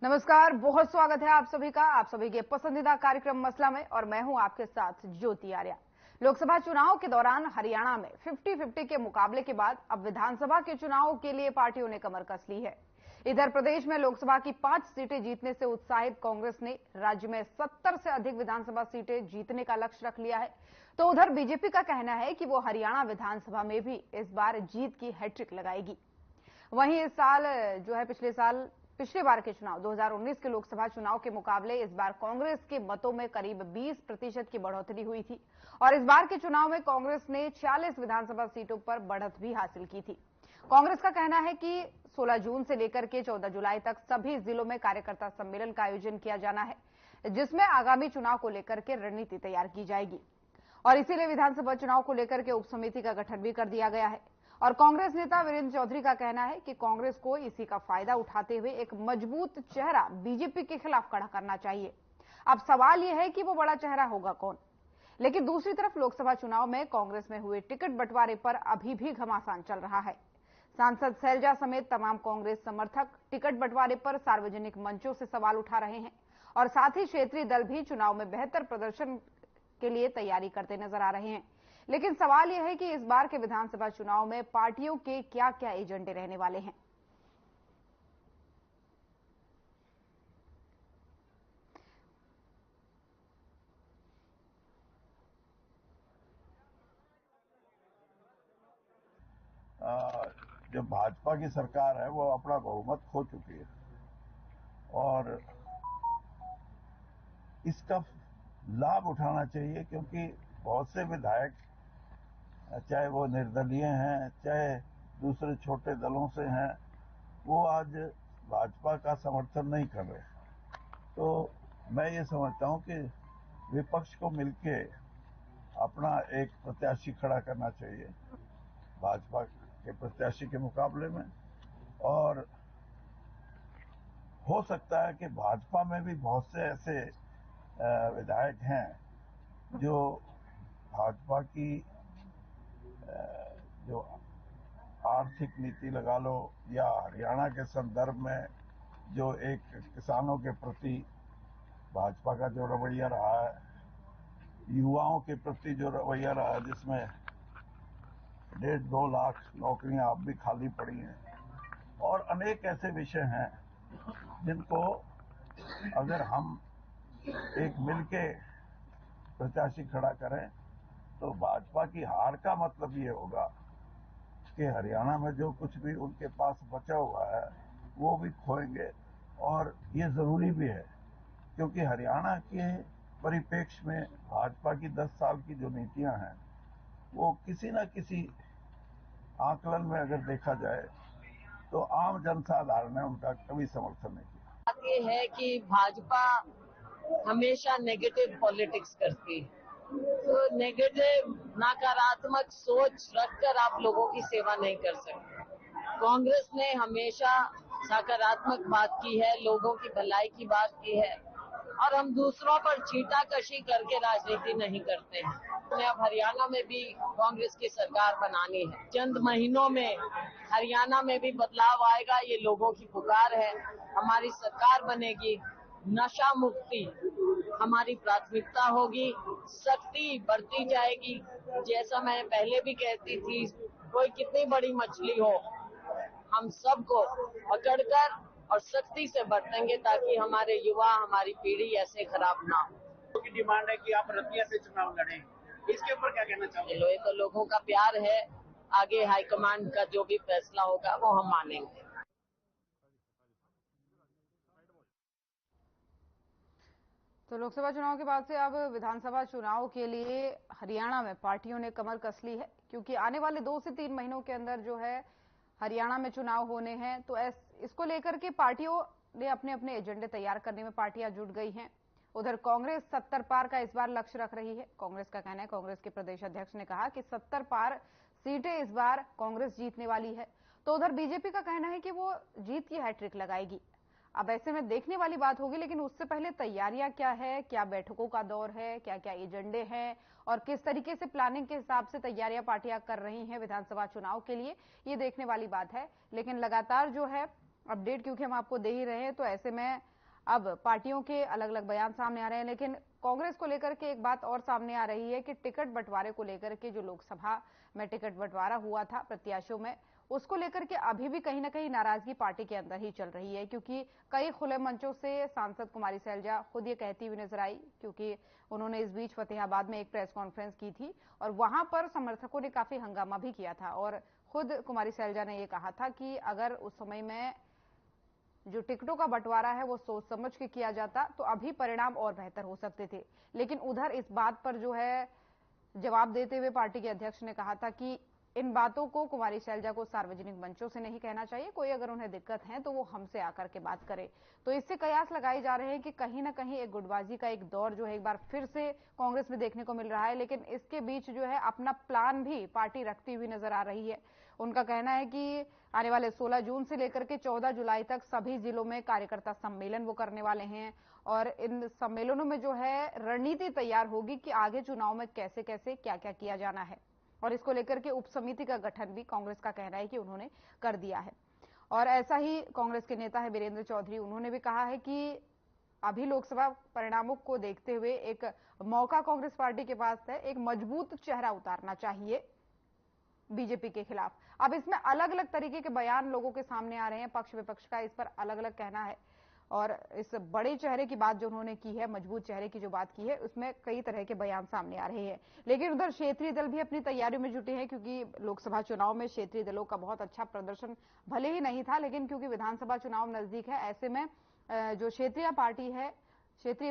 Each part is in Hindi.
नमस्कार, बहुत स्वागत है आप सभी का आप सभी के पसंदीदा कार्यक्रम मसला में। और मैं हूं आपके साथ ज्योति आर्या। लोकसभा चुनाव के दौरान हरियाणा में 50-50 के मुकाबले के बाद अब विधानसभा के चुनाव के लिए पार्टियों ने कमर कस ली है। इधर प्रदेश में लोकसभा की 5 सीटें जीतने से उत्साहित कांग्रेस ने राज्य में 70 से अधिक विधानसभा सीटें जीतने का लक्ष्य रख लिया है। तो उधर बीजेपी का कहना है कि वो हरियाणा विधानसभा में भी इस बार जीत की हैट्रिक लगाएगी। वहीं इस साल जो है पिछले बार के चुनाव 2019 के लोकसभा चुनाव के मुकाबले इस बार कांग्रेस के मतों में करीब 20% की बढ़ोतरी हुई थी और इस बार के चुनाव में कांग्रेस ने 46 विधानसभा सीटों पर बढ़त भी हासिल की थी। कांग्रेस का कहना है कि 16 जून से लेकर के 14 जुलाई तक सभी जिलों में कार्यकर्ता सम्मेलन का आयोजन किया जाना है, जिसमें आगामी चुनाव को लेकर के रणनीति तैयार की जाएगी और इसीलिए विधानसभा चुनाव को लेकर के उप समिति का गठन भी कर दिया गया है। और कांग्रेस नेता वीरेंद्र चौधरी का कहना है कि कांग्रेस को इसी का फायदा उठाते हुए एक मजबूत चेहरा बीजेपी के खिलाफ खड़ा करना चाहिए। अब सवाल यह है कि वो बड़ा चेहरा होगा कौन। लेकिन दूसरी तरफ लोकसभा चुनाव में कांग्रेस में हुए टिकट बंटवारे पर अभी भी घमासान चल रहा है। सांसद शैलजा समेत तमाम कांग्रेस समर्थक टिकट बंटवारे पर सार्वजनिक मंचों से सवाल उठा रहे हैं और साथ ही क्षेत्रीय दल भी चुनाव में बेहतर प्रदर्शन के लिए तैयारी करते नजर आ रहे हैं। लेकिन सवाल यह है कि इस बार के विधानसभा चुनाव में पार्टियों के क्या क्या एजेंडे रहने वाले हैं। जो भाजपा की सरकार है वो अपना बहुमत खो चुकी है और इसका लाभ उठाना चाहिए, क्योंकि बहुत से विधायक, चाहे वो निर्दलीय हैं चाहे दूसरे छोटे दलों से हैं, वो आज भाजपा का समर्थन नहीं कर रहे। तो मैं ये समझता हूं कि विपक्ष को मिलके अपना एक प्रत्याशी खड़ा करना चाहिए भाजपा के प्रत्याशी के मुकाबले में। और हो सकता है कि भाजपा में भी बहुत से ऐसे विधायक हैं जो भाजपा की जो आर्थिक नीति लगा लो या हरियाणा के संदर्भ में जो एक किसानों के प्रति भाजपा का जो रवैया रहा है, युवाओं के प्रति जो रवैया रहा है, जिसमें 1.5-2 लाख नौकरियां अब भी खाली पड़ी हैं, और अनेक ऐसे विषय हैं जिनको अगर हम एक मिलके प्रत्याशी खड़ा करें तो भाजपा की हार का मतलब ये होगा कि हरियाणा में जो कुछ भी उनके पास बचा हुआ है वो भी खोएंगे। और ये जरूरी भी है, क्योंकि हरियाणा के परिप्रेक्ष्य में भाजपा की 10 साल की जो नीतियां हैं वो किसी न किसी आकलन में अगर देखा जाए तो आम जनसाधारण ने उनका कभी समर्थन नहीं किया। बात ये है कि भाजपा हमेशा नेगेटिव पॉलिटिक्स करती है, तो नेगेटिव नकारात्मक सोच रखकर आप लोगों की सेवा नहीं कर सकते। कांग्रेस ने हमेशा सकारात्मक बात की है, लोगों की भलाई की बात की है और हम दूसरों पर छींटाकशी करके राजनीति नहीं करते हैं। हमने अब हरियाणा में भी कांग्रेस की सरकार बनानी है। चंद महीनों में हरियाणा में भी बदलाव आएगा, ये लोगों की पुकार है। हमारी सरकार बनेगी, नशा मुक्ति हमारी प्राथमिकता होगी, सख्ती बढ़ती जाएगी। जैसा मैं पहले भी कहती थी, कोई कितनी बड़ी मछली हो, हम सबको पकड़कर और सख्ती से बरतेंगे ताकि हमारे युवा, हमारी पीढ़ी ऐसे खराब ना हो। की डिमांड है कि आप रतिया से चुनाव लड़ें, इसके ऊपर क्या कहना चाहोगे? ये तो लोगों का प्यार है, आगे हाईकमांड का जो भी फैसला होगा वो हम मानेंगे। तो लोकसभा चुनाव के बाद से अब विधानसभा चुनाव के लिए हरियाणा में पार्टियों ने कमर कस ली है, क्योंकि आने वाले 2 से 3 महीनों के अंदर जो है हरियाणा में चुनाव होने हैं। तो इसको लेकर के पार्टियों ने अपने अपने एजेंडे तैयार करने में पार्टियां जुट गई हैं। उधर कांग्रेस 70 पार का इस बार लक्ष्य रख रही है। कांग्रेस का कहना है, कांग्रेस के प्रदेश अध्यक्ष ने कहा कि 70 पार सीटें इस बार कांग्रेस जीतने वाली है। तो उधर बीजेपी का कहना है कि वो जीत की हैट्रिक लगाएगी। अब ऐसे में देखने वाली बात होगी, लेकिन उससे पहले तैयारियां क्या है, क्या बैठकों का दौर है, क्या क्या एजेंडे हैं और किस तरीके से प्लानिंग के हिसाब से तैयारियां पार्टियां कर रही हैं विधानसभा चुनाव के लिए, ये देखने वाली बात है। लेकिन लगातार जो है अपडेट क्योंकि हम आपको दे ही रहे हैं, तो ऐसे में अब पार्टियों के अलग अलग बयान सामने आ रहे हैं, लेकिन कांग्रेस को लेकर के एक बात और सामने आ रही है कि टिकट बंटवारे को लेकर के जो लोकसभा में टिकट बंटवारा हुआ था प्रत्याशियों में, उसको लेकर के अभी भी कहीं ना कहीं नाराजगी पार्टी के अंदर ही चल रही है, क्योंकि कई खुले मंचों से सांसद कुमारी सैलजा खुद ये कहती हुई नजर आई, क्योंकि उन्होंने इस बीच फतेहाबाद में एक प्रेस कॉन्फ्रेंस की थी और वहां पर समर्थकों ने काफी हंगामा भी किया था और खुद कुमारी सैलजा ने यह कहा था कि अगर उस समय में जो टिकटों का बंटवारा है वो सोच समझ के किया जाता तो अभी परिणाम और बेहतर हो सकते थे। लेकिन उधर इस बात पर जो है जवाब देते हुए पार्टी के अध्यक्ष ने कहा था कि इन बातों को कुमारी सैलजा को सार्वजनिक मंचों से नहीं कहना चाहिए, कोई अगर उन्हें दिक्कत है तो वो हमसे आकर के बात करे। तो इससे कयास लगाए जा रहे हैं कि कहीं ना कहीं एक गुटबाजी का एक दौर जो है एक बार फिर से कांग्रेस में देखने को मिल रहा है, लेकिन इसके बीच जो है अपना प्लान भी पार्टी रखती हुई नजर आ रही है। उनका कहना है कि आने वाले 16 जून से लेकर के 14 जुलाई तक सभी जिलों में कार्यकर्ता सम्मेलन वो करने वाले हैं और इन सम्मेलनों में जो है रणनीति तैयार होगी कि आगे चुनाव में कैसे कैसे क्या क्या किया जाना है और इसको लेकर के उप समिति का गठन भी कांग्रेस का कहना है कि उन्होंने कर दिया है। और ऐसा ही कांग्रेस के नेता है वीरेंद्र चौधरी, उन्होंने भी कहा है कि अभी लोकसभा परिणामों को देखते हुए एक मौका कांग्रेस पार्टी के पास है, एक मजबूत चेहरा उतारना चाहिए बीजेपी के खिलाफ। अब इसमें अलग अलग तरीके के बयान लोगों के सामने आ रहे हैं, पक्ष विपक्ष का इस पर अलग अलग कहना है और इस बड़े चेहरे की बात जो उन्होंने की है, मजबूत चेहरे की जो बात की है, उसमें कई तरह के बयान सामने आ रहे हैं। लेकिन उधर क्षेत्रीय दल भी अपनी तैयारियों में जुटे हैं, क्योंकि लोकसभा चुनाव में क्षेत्रीय दलों का बहुत अच्छा प्रदर्शन भले ही नहीं था, लेकिन क्योंकि विधानसभा चुनाव नजदीक है, ऐसे में जो क्षेत्रीय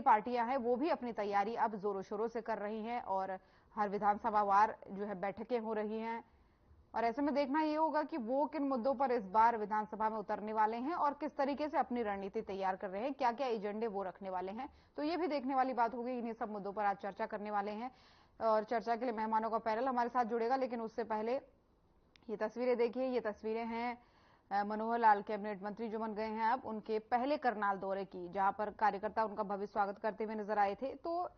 पार्टियां हैं वो भी अपनी तैयारी अब जोरों शोरों से कर रही हैं और हर विधानसभा वार जो है बैठकें हो रही हैं और ऐसे में देखना ये होगा कि वो किन मुद्दों पर इस बार विधानसभा में उतरने वाले हैं और किस तरीके से अपनी रणनीति तैयार कर रहे हैं, क्या क्या एजेंडे वो रखने वाले हैं। तो ये भी देखने वाली बात होगी। इन्हीं सब मुद्दों पर आज चर्चा करने वाले हैं और चर्चा के लिए मेहमानों का पैनल हमारे साथ जुड़ेगा, लेकिन उससे पहले ये तस्वीरें देखिए। ये तस्वीरें हैं मनोहर लाल कैबिनेट मंत्री जो बन गए हैं अब, उनके पहले करनाल दौरे की, जहां पर कार्यकर्ता उनका भव्य स्वागत करते हुए नजर आए थे। तो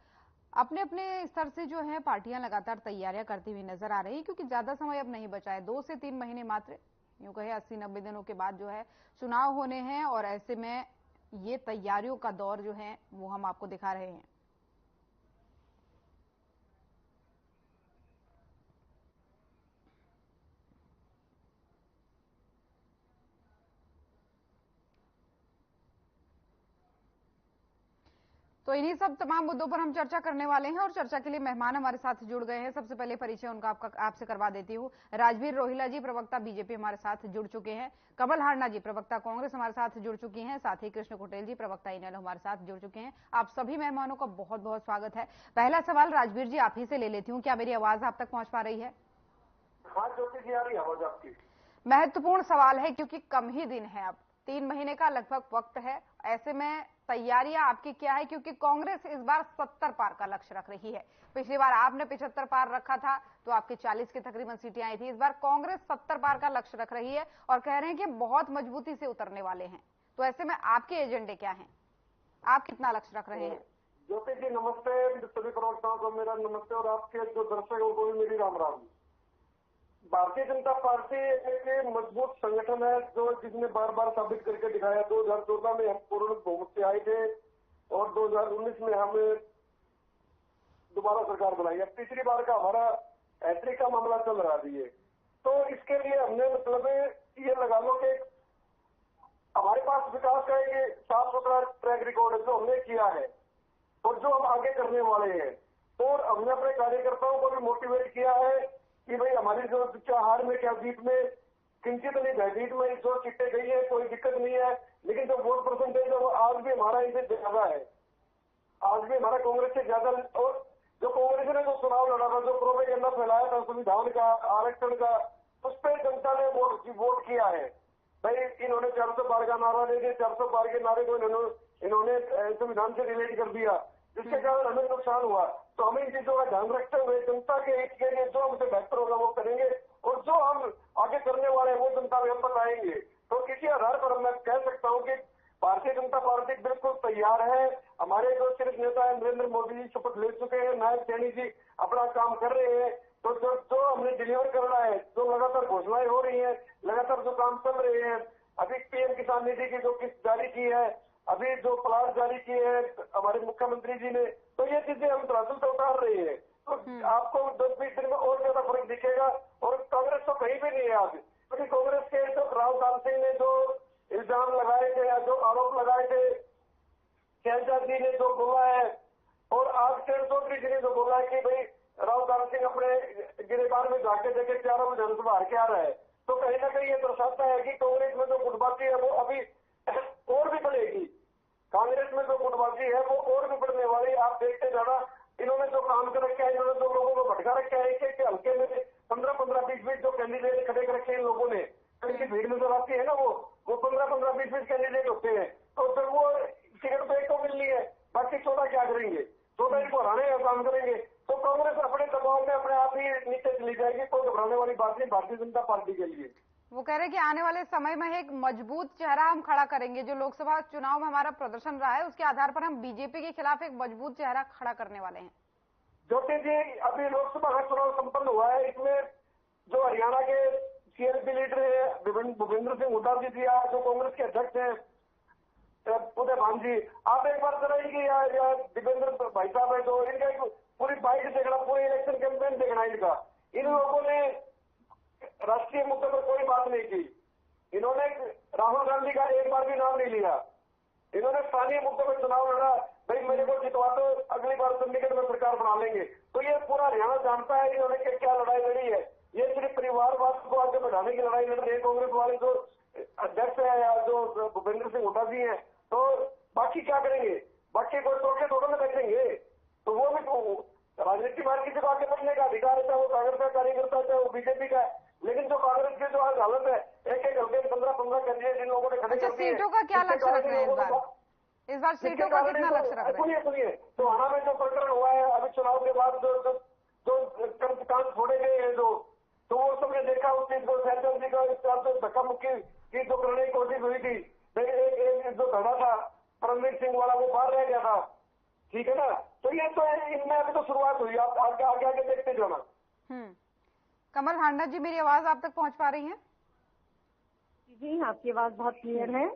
अपने अपने स्तर से जो है पार्टियां लगातार तैयारियां करती हुई नजर आ रही है, क्योंकि ज्यादा समय अब नहीं बचा है, 2 से 3 महीने मात्र, यूं कहे 80-90 दिनों के बाद जो है चुनाव होने हैं और ऐसे में ये तैयारियों का दौर जो है वो हम आपको दिखा रहे हैं। तो इन्हीं सब तमाम मुद्दों पर हम चर्चा करने वाले हैं और चर्चा के लिए मेहमान हमारे साथ जुड़ गए हैं। सबसे पहले परिचय उनका आपसे करवा देती हूँ। राजवीर रोहिला जी प्रवक्ता बीजेपी हमारे साथ जुड़ चुके हैं। कमल हारना जी प्रवक्ता कांग्रेस हमारे साथ जुड़ चुकी हैं। साथ ही कृष्ण कुटेल जी प्रवक्ता इनेलो हमारे साथ जुड़ चुके हैं। आप सभी मेहमानों का बहुत बहुत स्वागत है। पहला सवाल राजवीर जी आप ही से ले लेती हूँ, क्या मेरी आवाज आप तक पहुंच पा रही है? हाँ ज्योति जी, आ रही है आवाज आपकी। महत्वपूर्ण सवाल है क्योंकि कम ही दिन है, अब 3 महीने का लगभग वक्त है, ऐसे में तैयारियां आपकी क्या है? क्योंकि कांग्रेस इस बार 70 पार का लक्ष्य रख रही है। पिछली बार आपने 75 पार रखा था तो आपकी 40 की तकरीबन सीटें आई थी। इस बार कांग्रेस 70 पार का लक्ष्य रख रही है और कह रहे हैं कि बहुत मजबूती से उतरने वाले हैं। तो ऐसे में आपके एजेंडे क्या हैं? आप कितना लक्ष्य रख रहे हैं? ज्योति जी नमस्ते, सभी प्रवक्ताओं को मेरा नमस्ते और आपके जो दर्शकों को भी मेरी राम राम। भारतीय जनता पार्टी एक मजबूत संगठन है जो जिसने बार बार साबित करके दिखाया। 2014 में हम पूर्ण बहुमत से आए थे और 2019 में हमें दोबारा सरकार बनाई। अब तीसरी बार का हमारा हैट्रिक का मामला चल रहा है। तो इसके लिए हमने मतलब ये लगा लो कि हमारे पास विकास का एक साफ सुथरा ट्रैक रिकॉर्ड है जो हमने किया है और जो हम आगे करने वाले हैं। और हमने अपने कार्यकर्ताओं को भी मोटिवेट किया है कि भाई हमारी जो हार में क्या जीत में किंचित नहीं है, जीत में जो सीटें गई है कोई दिक्कत नहीं है, लेकिन जो वोट परसेंटेज है वो आज भी हमारा इनसे ज्यादा है, आज भी हमारा कांग्रेस से ज्यादा। और जो कांग्रेस ने जो चुनाव लड़ा था, जो प्रोपेगेंडा फैलाया था संविधान का, आरक्षण का, उस पर जनता ने वोट किया है। भाई इन्होंने 400 पार का नारा दे दिया, 400 पार के नारे को इन्होंने संविधान से रिलेट कर दिया, जिसके कारण हमें नुकसान हुआ। तो हमें इन चीजों का ध्यान रखते हुए जनता के हित के लिए जो हमसे बेहतर होगा वो करेंगे और जो हम आगे करने वाले हैं वो जनता में हम बताएंगे। तो किसी आधार पर मैं कह सकता हूँ कि भारतीय जनता पार्टी बिल्कुल तैयार है। हमारे जो शीर्ष नेता है नरेंद्र मोदी जी शपथ ले चुके हैं, नायब सैनी जी अपना काम कर रहे हैं। तो जो हमने डिलीवर करना है, जो लगातार घोषणाएं हो रही है, लगातार जो काम चल रहे हैं, अभी पीएम किसान निधि की जो किस्त जारी की है, अभी जो प्लान जारी किए हैं हमारे मुख्यमंत्री जी ने, तो ये चीजें हम धरातल पे उतार रही है। तो आपको 10-20 दिन में और ज्यादा फर्क दिखेगा। और कांग्रेस तो कहीं भी नहीं है आज, क्योंकि कांग्रेस के जो राहुल गांधी सिंह ने जो इल्जाम लगाए थे या जो आरोप लगाए थे, शहजाद जी ने जो बोला है, और आज किरण चौधरी जी ने जो बोला है कि भाई राहुल गांधी सिंह अपने गिरेबान में जाके देखे चारों विधानसभा हार के आ रहा है, तो कहीं ना कहीं ये दर्शाता है कि कांग्रेस में जो गुटबाजी है वो अभी और भी बढ़ेगी। कांग्रेस में जो गुटबाजी है वो और भी बढ़ने वाली। आप देखते जाना, इन्होंने जो काम कर रखा है, इन्होंने जो लोगों को भटका रखा है, एक हल्के में 15-15, 20-20 जो कैंडिडेट खड़े कर रखे हैं इन लोगों ने, इनकी भीड़ नजर आती है ना, वो 15-15, 20-20 कैंडिडेट होते हैं। तो जब वो टिकट तो एक को मिलनी है, बाकी 14 क्या करेंगे? 14 इनको हराने का काम करेंगे। तो कांग्रेस अपने दबाव में अपने आप ही नीचे चली जाएगी। कोई घबराने वाली बात नहीं भारतीय जनता पार्टी के लिए। वो कह रहे हैं कि आने वाले समय में एक मजबूत चेहरा हम खड़ा करेंगे। जो लोकसभा चुनाव में हमारा प्रदर्शन रहा है उसके आधार पर हम बीजेपी के खिलाफ एक मजबूत चेहरा खड़ा करने वाले हैं। ज्योति जी, अभी लोकसभा का चुनाव संपन्न हुआ है, इसमें जो हरियाणा के सीएलपी लीडर है भूपेंद्र सिंह हुड्डा जी, जो कांग्रेस के अध्यक्ष हैं उदय भान जी, आप एक बार कराएंगे या दिवेंद्र भाई साहब है जो, इनका पूरी बाइक देखना, पूरी इलेक्शन कैंपेन देखना इनका। इन लोगों ने राष्ट्रीय मुद्दे पर कोई बात नहीं की। इन्होंने राहुल गांधी का एक बार भी नाम नहीं लिया। इन्होंने स्थानीय मुद्दों पर चुनाव लड़ा, भाई मेरे को जितवा तो अगली बार चंडीगढ़ में सरकार बना लेंगे। तो ये पूरा हरियाणा जानता है इन्होंने क्या लड़ाई लड़ी है। ये सिर्फ परिवारवाद को आगे बढ़ाने की लड़ाई लड़ रहे हैं कांग्रेस वाले जो अध्यक्ष है या जो भूपेंद्र सिंह हुड्डा जी हैं। तो बाकी क्या करेंगे? बाकी कोई टोके थोड़ा में बैठेंगे? तो वो भी तो राजनीति में किसी को आगे बढ़ने का अधिकार है, वो कांग्रेस का कार्यकर्ता है, वो बीजेपी का। लेकिन जो कांग्रेस की जो आज हालत है, एक हल्के 15-15 कैंडिडेट इन लोगों ने खड़े कर दिए। सीटों का क्या लक्ष्य रख रहे हैं इस बार सीटों का कितना लक्ष्य रख रहे हैं? सुनिए, तो हरियाणा में जो प्रकरण हुआ है अभी चुनाव के बाद जो कान छोड़े गए हैं तो वो सबने देखा उस चीज को। शहजाद जी का जो धक्का मुक्की की जो करने की कोशिश हुई थी, एक जो धड़ा था परमवीर सिंह वाला, वो बाहर रह गया था, ठीक है ना। तो ये तो इनमें अभी तो शुरुआत हुई, आप आगे देखते जाना। कमल हांडा जी, मेरी आवाज आप तक पहुंच पा रही है? जी, आपकी आवाज बहुत क्लियर है।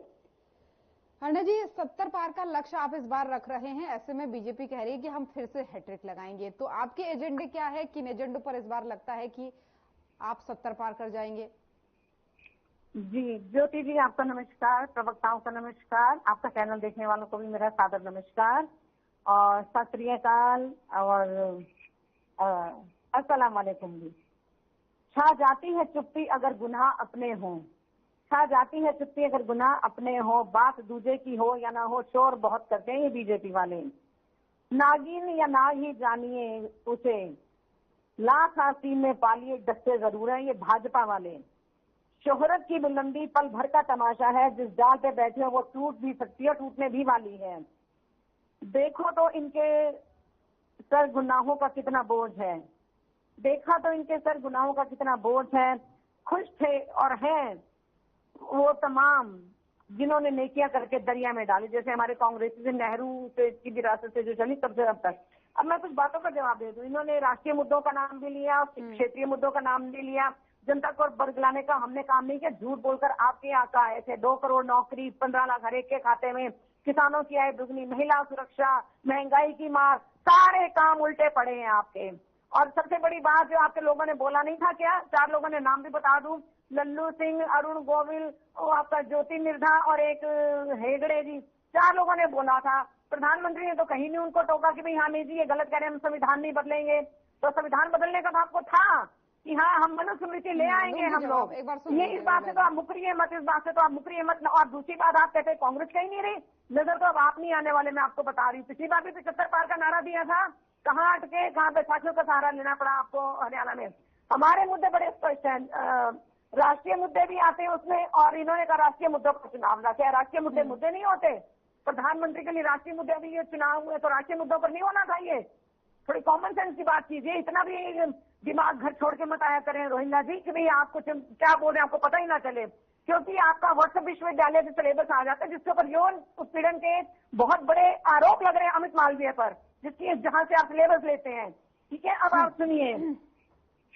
हांडा जी, 70 पार का लक्ष्य आप इस बार रख रहे हैं, ऐसे में बीजेपी कह रही है कि हम फिर से हैट्रिक लगाएंगे, तो आपके एजेंडे क्या है? किन एजेंडों पर इस बार लगता है कि आप 70 पार कर जाएंगे? जी ज्योति जी, आपका नमस्कार, प्रवक्ताओं का नमस्कार, आपका चैनल देखने वालों को भी मेरा सादर नमस्कार और सत श्री अकाल और अस्सलाम वालेकुम भी। छा जाती है चुप्पी अगर गुनाह अपने हों, छा जाती है चुप्पी अगर गुनाह अपने हो, बात दूजे की हो या ना हो, शोर बहुत करते हैं ये बीजेपी वाले। नागिन या ना ही जानिए उसे, लाख आसीन में पालिए डसते जरूर है ये भाजपा वाले। शोहरत की बुलंदी पल भर का तमाशा है, जिस डाल पे बैठे हो वो टूट भी सकती है, टूटने भी वाली है। देखो तो इनके सर गुनाहों का कितना बोझ है, देखा तो इनके सर गुनाहों का कितना बोझ है। खुश थे और हैं वो तमाम जिन्होंने नेकियां करके दरिया में डाली, जैसे हमारे कांग्रेस से नेहरू से की विरासत से जो चली तब से अब तक। अब मैं कुछ बातों का जवाब दे दूं। इन्होंने राष्ट्रीय मुद्दों का नाम भी लिया, क्षेत्रीय मुद्दों का नाम भी लिया, जनता को बरगलाने का हमने काम नहीं किया। झूठ बोलकर आपके यहाँ का आए थे 2 करोड़ नौकरी, 15 लाख हर एक के खाते में, किसानों की आय दुगनी, महिला सुरक्षा, महंगाई की मार, सारे काम उल्टे पड़े हैं आपके। और सबसे बड़ी बात जो आपके लोगों ने बोला नहीं था क्या, 4 लोगों ने नाम भी बता दूं, लल्लू सिंह, अरुण गोविल, आपका ज्योति मिर्धा और एक हेगड़े जी, 4 लोगों ने बोला था। प्रधानमंत्री ने तो कहीं नहीं उनको टोका कि भाई हाँ जी ये गलत कह रहे हैं, हम संविधान नहीं बदलेंगे। तो संविधान बदलने का तो आपको था कि हाँ हम मनुस्मृति ले आएंगे हम लोग। ये इस बात से तो आप मुकरिए मत, इस बात से तो आप मुकरिए मत। और दूसरी बात आप कहते हैं कांग्रेस कहीं नहीं रही, नजर तो अब आप नहीं आने वाले, मैं आपको बता रही हूँ। पिछली बार भी 75 पार का नारा दिया था, कहाँ अटके, कहाँ बैसाखियों का सहारा लेना पड़ा आपको हरियाणा में। हमारे मुद्दे बड़े स्पष्ट हैं, राष्ट्रीय मुद्दे भी आते हैं उसमें, और इन्होंने कहा राष्ट्रीय मुद्दों पर चुनाव ला। क्या राष्ट्रीय मुद्दे मुद्दे नहीं होते? प्रधानमंत्री के लिए राष्ट्रीय मुद्दे भी ये चुनाव हुए तो राष्ट्रीय मुद्दों पर नहीं होना चाहिए? थोड़ी कॉमन सेंस की बात कीजिए, इतना भी दिमाग घर छोड़ के मत आया करें रोहिंगा जी कि भाई आप कुछ क्या बोल रहे हैं आपको पता ही ना चले। क्योंकि आपका व्हाट्सएप विश्वविद्यालय से सिलेबस आ जाता है जिसके ऊपर यौन उत्पीड़न के बहुत बड़े आरोप लग रहे हैं अमित मालवीय पर, जिसकी जहां से आप सिलेबस लेते हैं। ठीक है, अब आप सुनिए,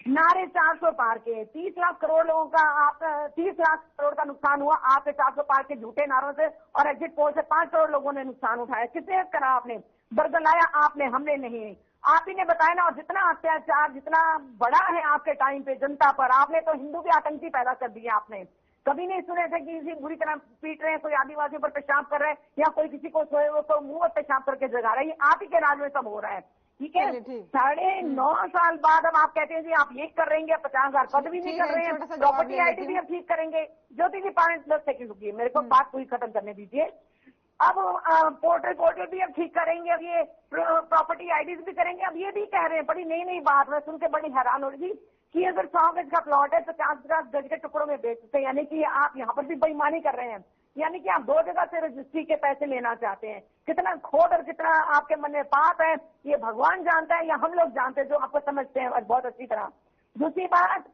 नारे 400 पार के, 30 लाख करोड़ लोगों का, आप 30 लाख करोड़ का नुकसान हुआ आपके 400 पार के झूठे नारों से, और एग्जिट पोल से 5 करोड़ लोगों ने नुकसान उठाया। किसने करा? आपने बरगलाया, आपने, हमने नहीं। आप ही ने बताया ना। और जितना अत्याचार जितना बड़ा है आपके टाइम पे जनता पर, आपने तो हिंदू भी आतंकी पैदा कर दिया। आपने कभी नहीं सुने थे कि किसी बुरी तरह पीट रहे हैं, कोई आदिवासियों पर पेशाब कर रहे हैं, या कोई किसी को सोए हुए को मुंह पर पेशाब करके जगा रहा है। ये आप ही के राज में सब हो रहा है। ठीक है, 9.5 साल बाद अब आप कहते हैं जी आप ये कर रहे हैं, 50,000 पद भी नहीं कर रहे हैं, प्रॉपर्टी आईडी भी अब ठीक करेंगे। ज्योति जी 5-10 सेकंड रुकिए, मेरे को बात पूरी खत्म करने दीजिए। अब पोर्टल भी अब ठीक करेंगे, अब ये प्रॉपर्टी आईडीज भी करेंगे। अब ये भी कह रहे हैं, बड़ी नई बात, मैं सुन के बड़ी हैरान हो रही थी कि अगर 100 गज का प्लॉट है तो 50 गज के टुकड़ों में बेचते हैं। यानी कि आप यहाँ पर भी बेईमानी कर रहे हैं। यानी कि आप 2 जगह से रजिस्ट्री के पैसे लेना चाहते हैं। कितना खोट और कितना आपके मन में पाप है, ये भगवान जानता है या हम लोग जानते हैं, जो आपको समझते हैं बहुत अच्छी तरह। दूसरी बात,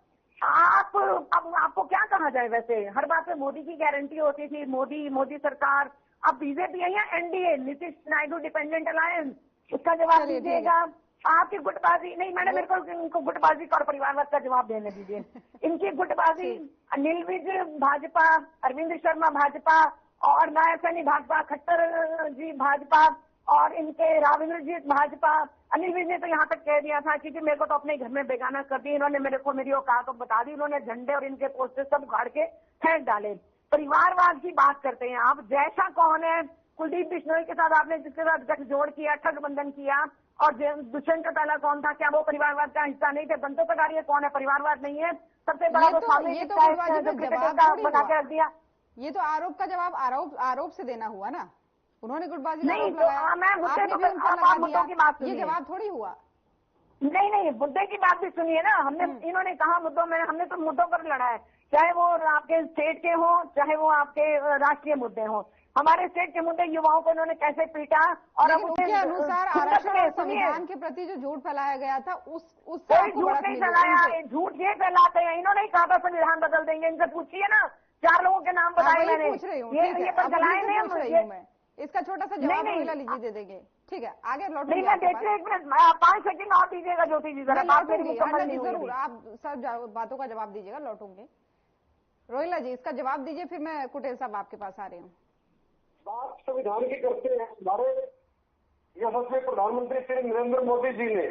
अब आपको क्या कहा जाए? वैसे हर बात में मोदी की गारंटी होती थी, मोदी सरकार। अब बीजेपी है या NDA, Nitish Naidu dependent alliance, उसका जवाब दीजिएगा। आपकी गुटबाजी नहीं, मैडम मेरे को इनको गुटबाजी और परिवारवाद का जवाब देने दीजिए। इनकी गुटबाजी, अनिल विज भाजपा, अरविंद शर्मा भाजपा, और नायक सैनी भाजपा, खट्टर जी भाजपा, और इनके राविंद्र जी भाजपा। अनिल विज ने तो यहाँ तक कह दिया था कि मेरे को तो अपने घर में बेगाना कर दी इन्होंने, मेरे को मेरी औकात तो बता दी इन्होंने। झंडे और इनके पोस्टर सब उखाड़ के फेंक डाले। परिवारवाद की बात करते हैं आप। जैसा कौन है? कुलदीप बिश्नोई के साथ आपने जिसके साथ गठजोड़ किया, ठगबंधन किया, और दुष्यंत चौटाला कौन था? क्या वो परिवारवाद का हिस्सा नहीं थे? बंतो कटारिया कौन है? परिवारवाद नहीं है? सबसे बड़ा वो बना के रख दिया। ये तो आरोप का जवाब आरोप से देना हुआ ना। उन्होंने गुटबाजी नहीं तो मैं मुद्दों की बात, ये जवाब थोड़ी हुआ। नहीं, मुद्दे की बात भी सुनिए ना। इन्होंने कहा मुद्दों में, हमने तो मुद्दों पर लड़ा है, चाहे वो आपके स्टेट के हो, चाहे वो आपके राष्ट्रीय मुद्दे हो। हमारे स्टेट के मुद्दे युवाओं को इन्होंने कैसे पीटा, और अब उसके अनुसार आरक्षण और संविधान के प्रति जो झूठ फैलाया गया था, उससे कोई झूठ नहीं फैलाया। झूठ ये फैलाते हैं। इन्होंने ही कहा था संविधान बदल देंगे। इनसे पूछिए ना, 4 लोगों के नाम बताए मैंने। पूछ रही हूँ, ये पर जलाए नहीं। इसका छोटा सा जवाब महिला लीजिए, दे देंगे। ठीक है, आगे लौटूंगी। नहीं, मैं देखिए 1 मिनट, 5 सेकंड और दीजिएगा ज्योति जी, जरा बात मेरी मुकम्मल नहीं हुई। जरूर, आप सब बातों का जवाब दीजिएगा, लौटूंगे। रोहिला जी इसका जवाब दीजिए, फिर मैं कुटेल साहब आपके पास आ रही हूँ। बात संविधान की करते हैं। हमारे यशस्वी प्रधानमंत्री श्री नरेंद्र मोदी जी ने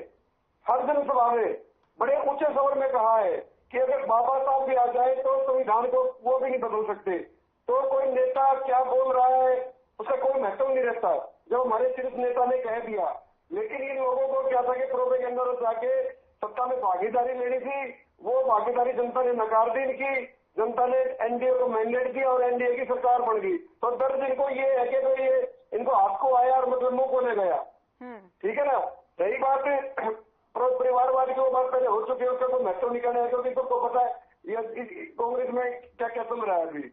हर जनसभा में बड़े ऊंचे स्वर में कहा है कि अगर बाबा साहब भी आ जाए तो संविधान को वो भी नहीं बदल सकते। तो कोई नेता क्या बोल रहा है उसका कोई महत्व नहीं रहता, जब हमारे शीर्ष नेता ने कह दिया। लेकिन इन लोगों को क्या था कि प्रोपेगेंडा में जाके सत्ता में भागीदारी लेनी थी, वो भागीदारी जनता ने नकार दी इनकी। जनता ने एनडीए को मैंडेट दिया और एनडीए की सरकार बन गई। तो दर्द इनको ये है कि तो ये इनको हाथ को आया और मतलब मुंह को ले गया। ठीक है ना। रही बात परिवारवाद की, वो बात पहले हो चुकी है, उसका कोई महत्व नहीं करना है, क्योंकि सबको पता है कांग्रेस में क्या क्या चल रहा है अभी।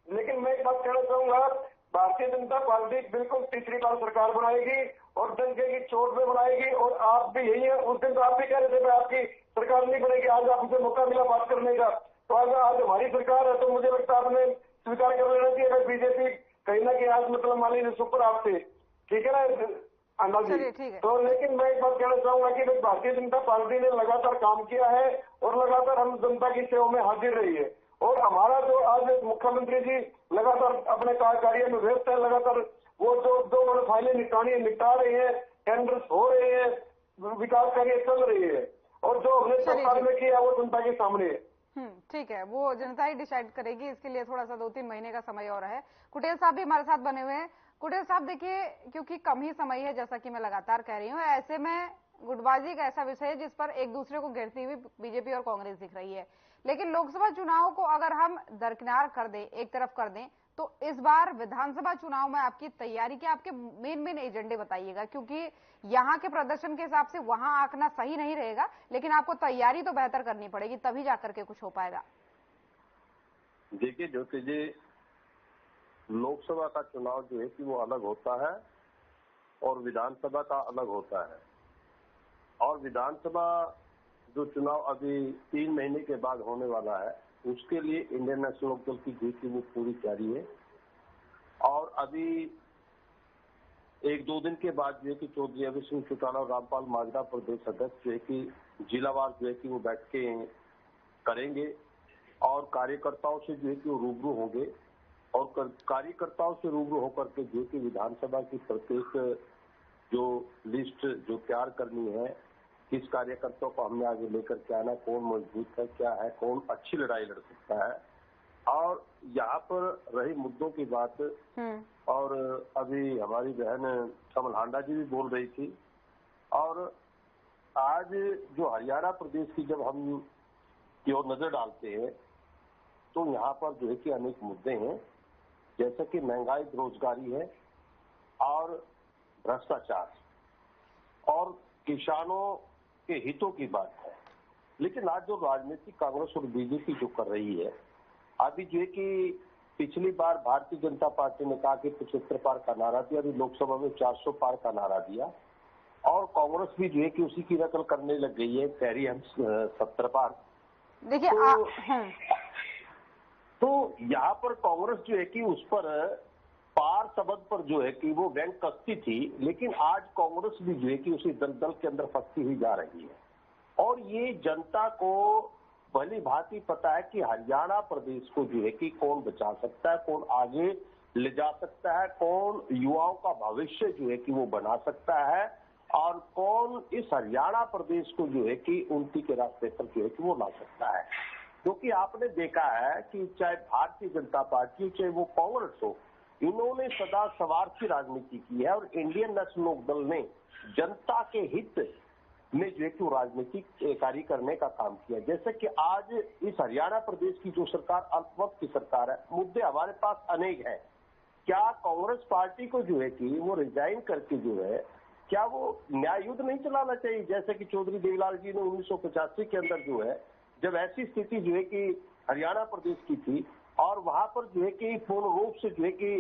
लेकिन मैं एक बात कहना चाहूंगा, भारतीय जनता पार्टी बिल्कुल तीसरी बार सरकार बनाएगी और डंके की चोट में बनाएगी। और आप भी यही है, उस दिन तो आप भी कह रहे थे आपकी सरकार नहीं बनेगी, आज आपसे मौका मिला बात करने का। तो अगर आज हमारी सरकार है तो मुझे लगता है आपने स्वीकार कर लेना चाहिए। अगर बीजेपी कहीं ना कहीं आज मतलब मान लीजिए सुपर आपसे, ठीक है ना अन्ना जी। तो लेकिन मैं एक बात कहना चाहूंगा कि भारतीय जनता पार्टी ने लगातार काम किया है और लगातार हम जनता की सेवा में हाजिर रही है। और हमारा जो आज मुख्यमंत्री जी लगातार अपने कार्य में व्यस्त है, लगातार वो जो 2 फाइलें निपटा रहे हैं, टेंडर्स हो रहे हैं, विकास कार्य चल रही है, और जो हमने सरकार में किया वो जनता के सामने है। ठीक है, वो जनता ही डिसाइड करेगी। इसके लिए थोड़ा सा 2-3 महीने का समय और है। कुटेल साहब भी हमारे साथ बने हुए हैं। कुटेल साहब देखिए, क्योंकि कम ही समय है, जैसा कि मैं लगातार कह रही हूँ, ऐसे में गुटबाजी एक ऐसा विषय है जिस पर एक दूसरे को घेरती हुई बीजेपी और कांग्रेस दिख रही है। लेकिन लोकसभा चुनाव को अगर हम दरकिनार कर दें, एक तरफ कर दें, तो इस बार विधानसभा चुनाव में आपकी तैयारी के आपके मेन एजेंडे बताइएगा, क्योंकि यहाँ के प्रदर्शन के हिसाब से वहां आंकना सही नहीं रहेगा, लेकिन आपको तैयारी तो बेहतर करनी पड़ेगी, तभी जाकर के कुछ हो पाएगा। देखिए ज्योति जी, लोकसभा का चुनाव जो है कि वो अलग होता है और विधानसभा का अलग होता है। और विधानसभा जो चुनाव अभी 3 महीने के बाद होने वाला है, उसके लिए इंडियन नेशनल लोकदल की जीत वो पूरी जारी है। और अभी 1-2 दिन के बाद जो है कि चौधरी अभय सिंह चौटाला और रामपाल माजरा प्रदेश अध्यक्ष जो है कि जिलावार जो है कि वो बैठकें करेंगे और कार्यकर्ताओं से जो है कि वो रूबरू होंगे और कार्यकर्ताओं से रूबरू होकर के जो कि विधानसभा की प्रत्येक जो लिस्ट जो तैयार करनी है, किस कार्यकर्ता को हमने आगे लेकर के आना, कौन मजबूत है, क्या है, कौन अच्छी लड़ाई लड़ सकता है। और यहाँ पर रही मुद्दों की बात, और अभी हमारी बहन कमल हांडा जी भी बोल रही थी, और आज जो हरियाणा प्रदेश की जब हम की ओर नजर डालते हैं तो यहाँ पर जो है कि अनेक मुद्दे हैं, जैसे कि महंगाई, बेरोजगारी है और भ्रष्टाचार और किसानों के हितों की बात है। लेकिन आज जो राजनीतिक कांग्रेस और बीजेपी जो कर रही है, अभी जो है कि पिछली बार भारतीय जनता पार्टी ने कहा कि 75 पार का नारा दिया, अभी लोकसभा में 400 पार का नारा दिया, और कांग्रेस भी जो है कि उसी की नकल करने लग गई है, कह रही है हम 70 पार। देखिए तो यहाँ पर कांग्रेस जो है कि उस पर पार शब्द पर जो है कि वो बैंक कसती थी, लेकिन आज कांग्रेस भी जो है कि उसी दलदल के अंदर फंसती हुई जा रही है। और ये जनता को भली भांति पता है कि हरियाणा प्रदेश को जो है कि कौन बचा सकता है, कौन आगे ले जा सकता है, कौन युवाओं का भविष्य जो है कि वो बना सकता है, और कौन इस हरियाणा प्रदेश को जो है कि उन्नति के रास्ते पर जो है कि वो ला सकता है। क्योंकि आपने देखा है कि चाहे भारतीय जनता पार्टी, चाहे वो कांग्रेस हो, इन्होंने सदा स्वार्थ की राजनीति की है, और इंडियन नेशनल लोकदल ने जनता के हित में जो है कि राजनीतिक कार्य करने का काम किया। जैसे कि आज इस हरियाणा प्रदेश की जो सरकार अल्पवक्त की सरकार है, मुद्दे हमारे पास अनेक हैं। क्या कांग्रेस पार्टी को जो है कि वो रिजाइन करके जो है, क्या वो न्याय युद्ध नहीं चलाना चाहिए, जैसे कि चौधरी देवीलाल जी ने 1985 के अंदर जो है, जब ऐसी स्थिति जो है कि हरियाणा प्रदेश की थी, और वहां पर जो है कि पूर्ण रूप से जो है कि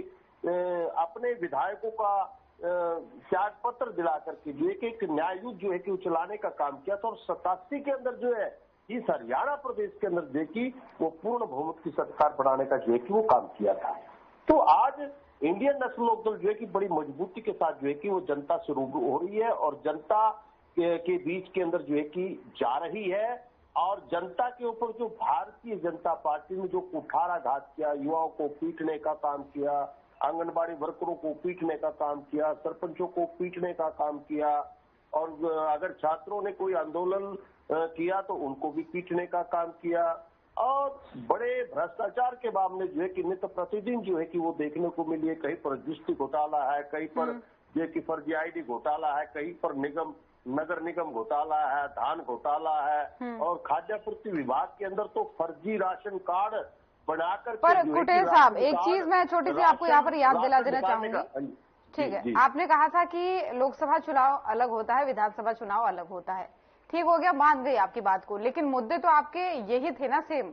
अपने विधायकों का त्याग पत्र दिला करके जो है कि एक न्याय युद्ध जो है कि चलाने का काम किया था, और 87 के अंदर जो है इस हरियाणा प्रदेश के अंदर जो है कि वो पूर्ण बहुमत की सरकार बनाने का जो है कि वो काम किया था। तो आज इंडियन नेशनल लोकदल जो है कि बड़ी मजबूती के साथ जो है कि वो जनता से रूबरू हो रही है, और जनता के बीच के अंदर जो है कि जा रही है, और जनता के ऊपर जो भारतीय जनता पार्टी ने जो कुठाराघात किया, युवाओं को पीटने का काम किया, आंगनबाड़ी वर्करों को पीटने का काम किया, सरपंचों को पीटने का काम किया, और अगर छात्रों ने कोई आंदोलन किया तो उनको भी पीटने का काम किया, और बड़े भ्रष्टाचार के मामले जो है कि नित्य प्रतिदिन जो है कि वो देखने को मिली है। कहीं पर जीएसटी घोटाला है, कहीं पर जो है कि फर्जी आईडी घोटाला है, कहीं पर नगर निगम घोटाला है, धान घोटाला है, और खाद्यापूर्ति विभाग के अंदर तो फर्जी राशन कार्ड बनाकर। पर कुटेल साहब, एक चीज मैं छोटी सी आपको यहाँ पर याद दिला देना चाहूंगी। ठीक है, आपने कहा था कि लोकसभा चुनाव अलग होता है, विधानसभा चुनाव अलग होता है। ठीक हो गया, मान गई आपकी बात को, लेकिन मुद्दे तो आपके यही थे ना सेम,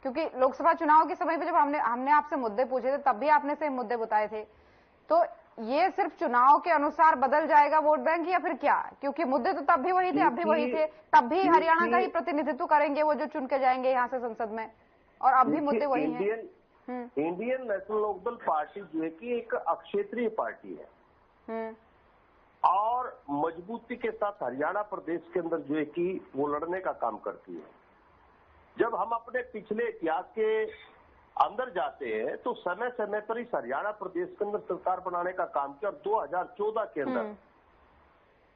क्योंकि लोकसभा चुनाव के समय पे जब हमने आपसे मुद्दे पूछे थे तब भी आपने सेम मुद्दे बताए थे। तो ये सिर्फ चुनाव के अनुसार बदल जाएगा वोट बैंक या फिर क्या? क्योंकि मुद्दे तो तब भी वही थे, अब भी वही थे, तब भी हरियाणा का ही प्रतिनिधित्व करेंगे वो जो चुन के जाएंगे यहाँ से संसद में, और अब भी मुद्दे वही हैं। इंडियन नेशनल लोकदल पार्टी जो है कि एक अक्षेत्रीय पार्टी है, और मजबूती के साथ हरियाणा प्रदेश के अंदर जो है कि वो लड़ने का काम करती है। जब हम अपने पिछले इतिहास के अंदर जाते हैं तो समय समय पर इस हरियाणा प्रदेश के अंदर सरकार बनाने का काम किया, और 2014 के अंदर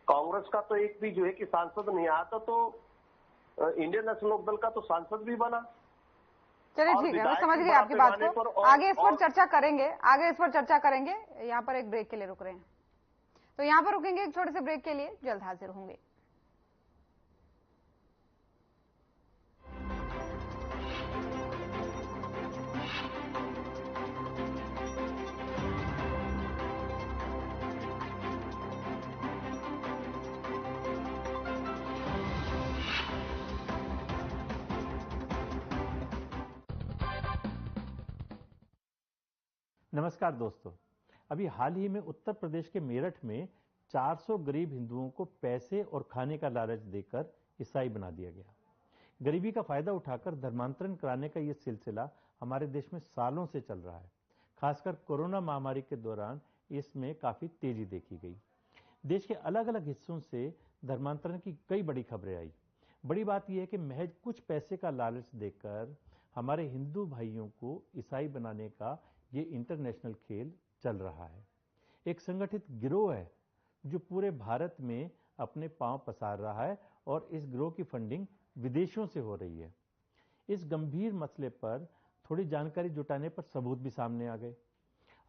कांग्रेस का तो एक भी जो है कि सांसद नहीं आता, तो इंडियन नेशनल लोकदल का तो सांसद भी बना। चलिए ठीक है, मैं समझ गई आपकी बात को। आगे इस पर चर्चा करेंगे, यहाँ पर एक ब्रेक के लिए रुक रहे हैं, तो यहाँ पर रुकेंगे एक छोटे से ब्रेक के लिए, जल्द हाजिर होंगे। नमस्कार दोस्तों, अभी हाल ही में उत्तर प्रदेश के मेरठ में 400 गरीब हिंदुओं को पैसे और खाने का लालच देकर ईसाई बना दिया गया। गरीबी का फायदा उठाकर धर्मांतरण कराने का यह सिलसिला हमारे देश में सालों से चल रहा है। खासकर कोरोना महामारी के दौरान इसमें काफी तेजी देखी गई। देश के अलग अलग हिस्सों से धर्मांतरण की कई बड़ी खबरें आई। बड़ी बात यह है कि महज कुछ पैसे का लालच देकर हमारे हिंदू भाइयों को ईसाई बनाने का ये इंटरनेशनल खेल चल रहा है। एक संगठित गिरोह है जो पूरे भारत में अपने पांव पसार रहा है और इस गिरोह की फंडिंग विदेशों से हो रही है। इस गंभीर मसले पर थोड़ी जानकारी जुटाने पर सबूत भी सामने आ गए।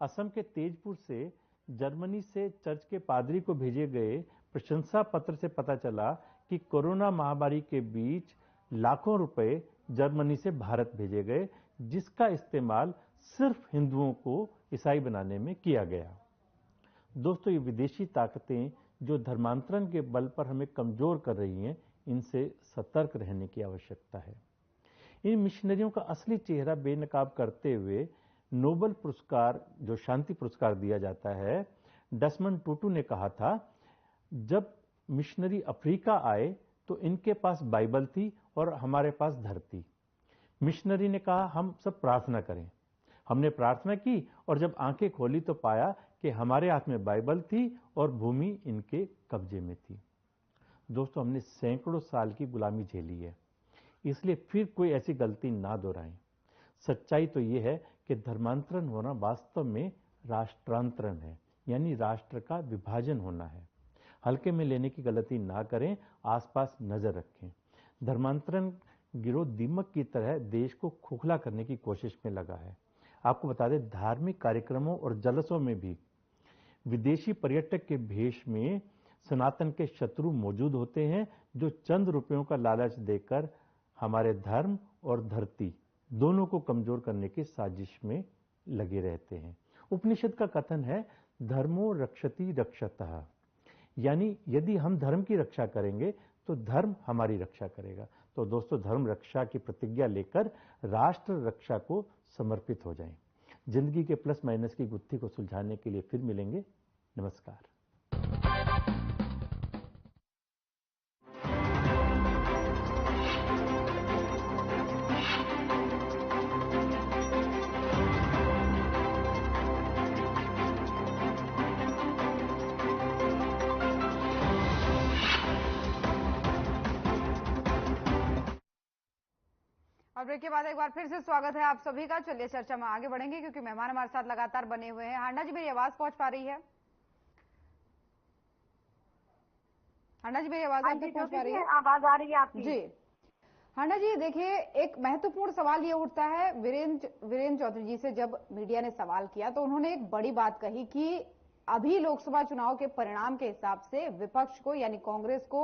असम के तेजपुर से जर्मनी से चर्च के पादरी को भेजे गए प्रशंसा पत्र से पता चला कि कोरोना महामारी के बीच लाखों रुपए जर्मनी से भारत भेजे गए, जिसका इस्तेमाल सिर्फ हिंदुओं को ईसाई बनाने में किया गया। दोस्तों, ये विदेशी ताकतें जो धर्मांतरण के बल पर हमें कमजोर कर रही हैं, इनसे सतर्क रहने की आवश्यकता है। इन मिशनरियों का असली चेहरा बेनकाब करते हुए नोबेल पुरस्कार, जो शांति पुरस्कार दिया जाता है, डेसमंड टुटू ने कहा था, जब मिशनरी अफ्रीका आए तो इनके पास बाइबल थी और हमारे पास धरती। मिशनरी ने कहा, हम सब प्रार्थना करें। हमने प्रार्थना की और जब आंखें खोली तो पाया कि हमारे हाथ में बाइबल थी और भूमि इनके कब्जे में थी। दोस्तों, हमने सैकड़ों साल की गुलामी झेली है, इसलिए फिर कोई ऐसी गलती ना दोहराएं। सच्चाई तो यह है कि धर्मांतरण होना वास्तव में राष्ट्रांतरण है, यानी राष्ट्र का विभाजन होना है। हल्के में लेने की गलती ना करें, आसपास नजर रखें। धर्मांतरण गिरोह दीमक की तरह देश को खोखला करने की कोशिश में लगा है। आपको बता दें, धार्मिक कार्यक्रमों और जलसों में भी विदेशी पर्यटक के भेष में सनातन के शत्रु मौजूद होते हैं, जो चंद रुपयों का लालच देकर हमारे धर्म और धरती दोनों को कमजोर करने की साजिश में लगे रहते हैं। उपनिषद का कथन है, धर्मो रक्षति रक्षतः, यानी यदि हम धर्म की रक्षा करेंगे तो धर्म हमारी रक्षा करेगा। तो दोस्तों, धर्म रक्षा की प्रतिज्ञा लेकर राष्ट्र रक्षा को समर्पित हो जाएं। जिंदगी के प्लस माइनस की गुत्थी को सुलझाने के लिए फिर मिलेंगे। नमस्कार। और ब्रेक के बाद एक बार फिर से स्वागत है आप सभी का। चलिए चर्चा में आगे बढ़ेंगे क्योंकि मेहमान हमारे साथ लगातार बने हुए हैं। हांडा जी, मेरी आवाज पहुंच पा रही है? हांडा जी, मेरी आवाज आप तक पहुंच पा रही है? आवाज आ रही है आपकी? जी हांडा जी, देखिए, एक महत्वपूर्ण सवाल ये उठता है वीरेंद्र चौधरी जी से। जब मीडिया ने सवाल किया तो उन्होंने एक बड़ी बात कही कि अभी लोकसभा चुनाव के परिणाम के हिसाब से विपक्ष को, यानी कांग्रेस को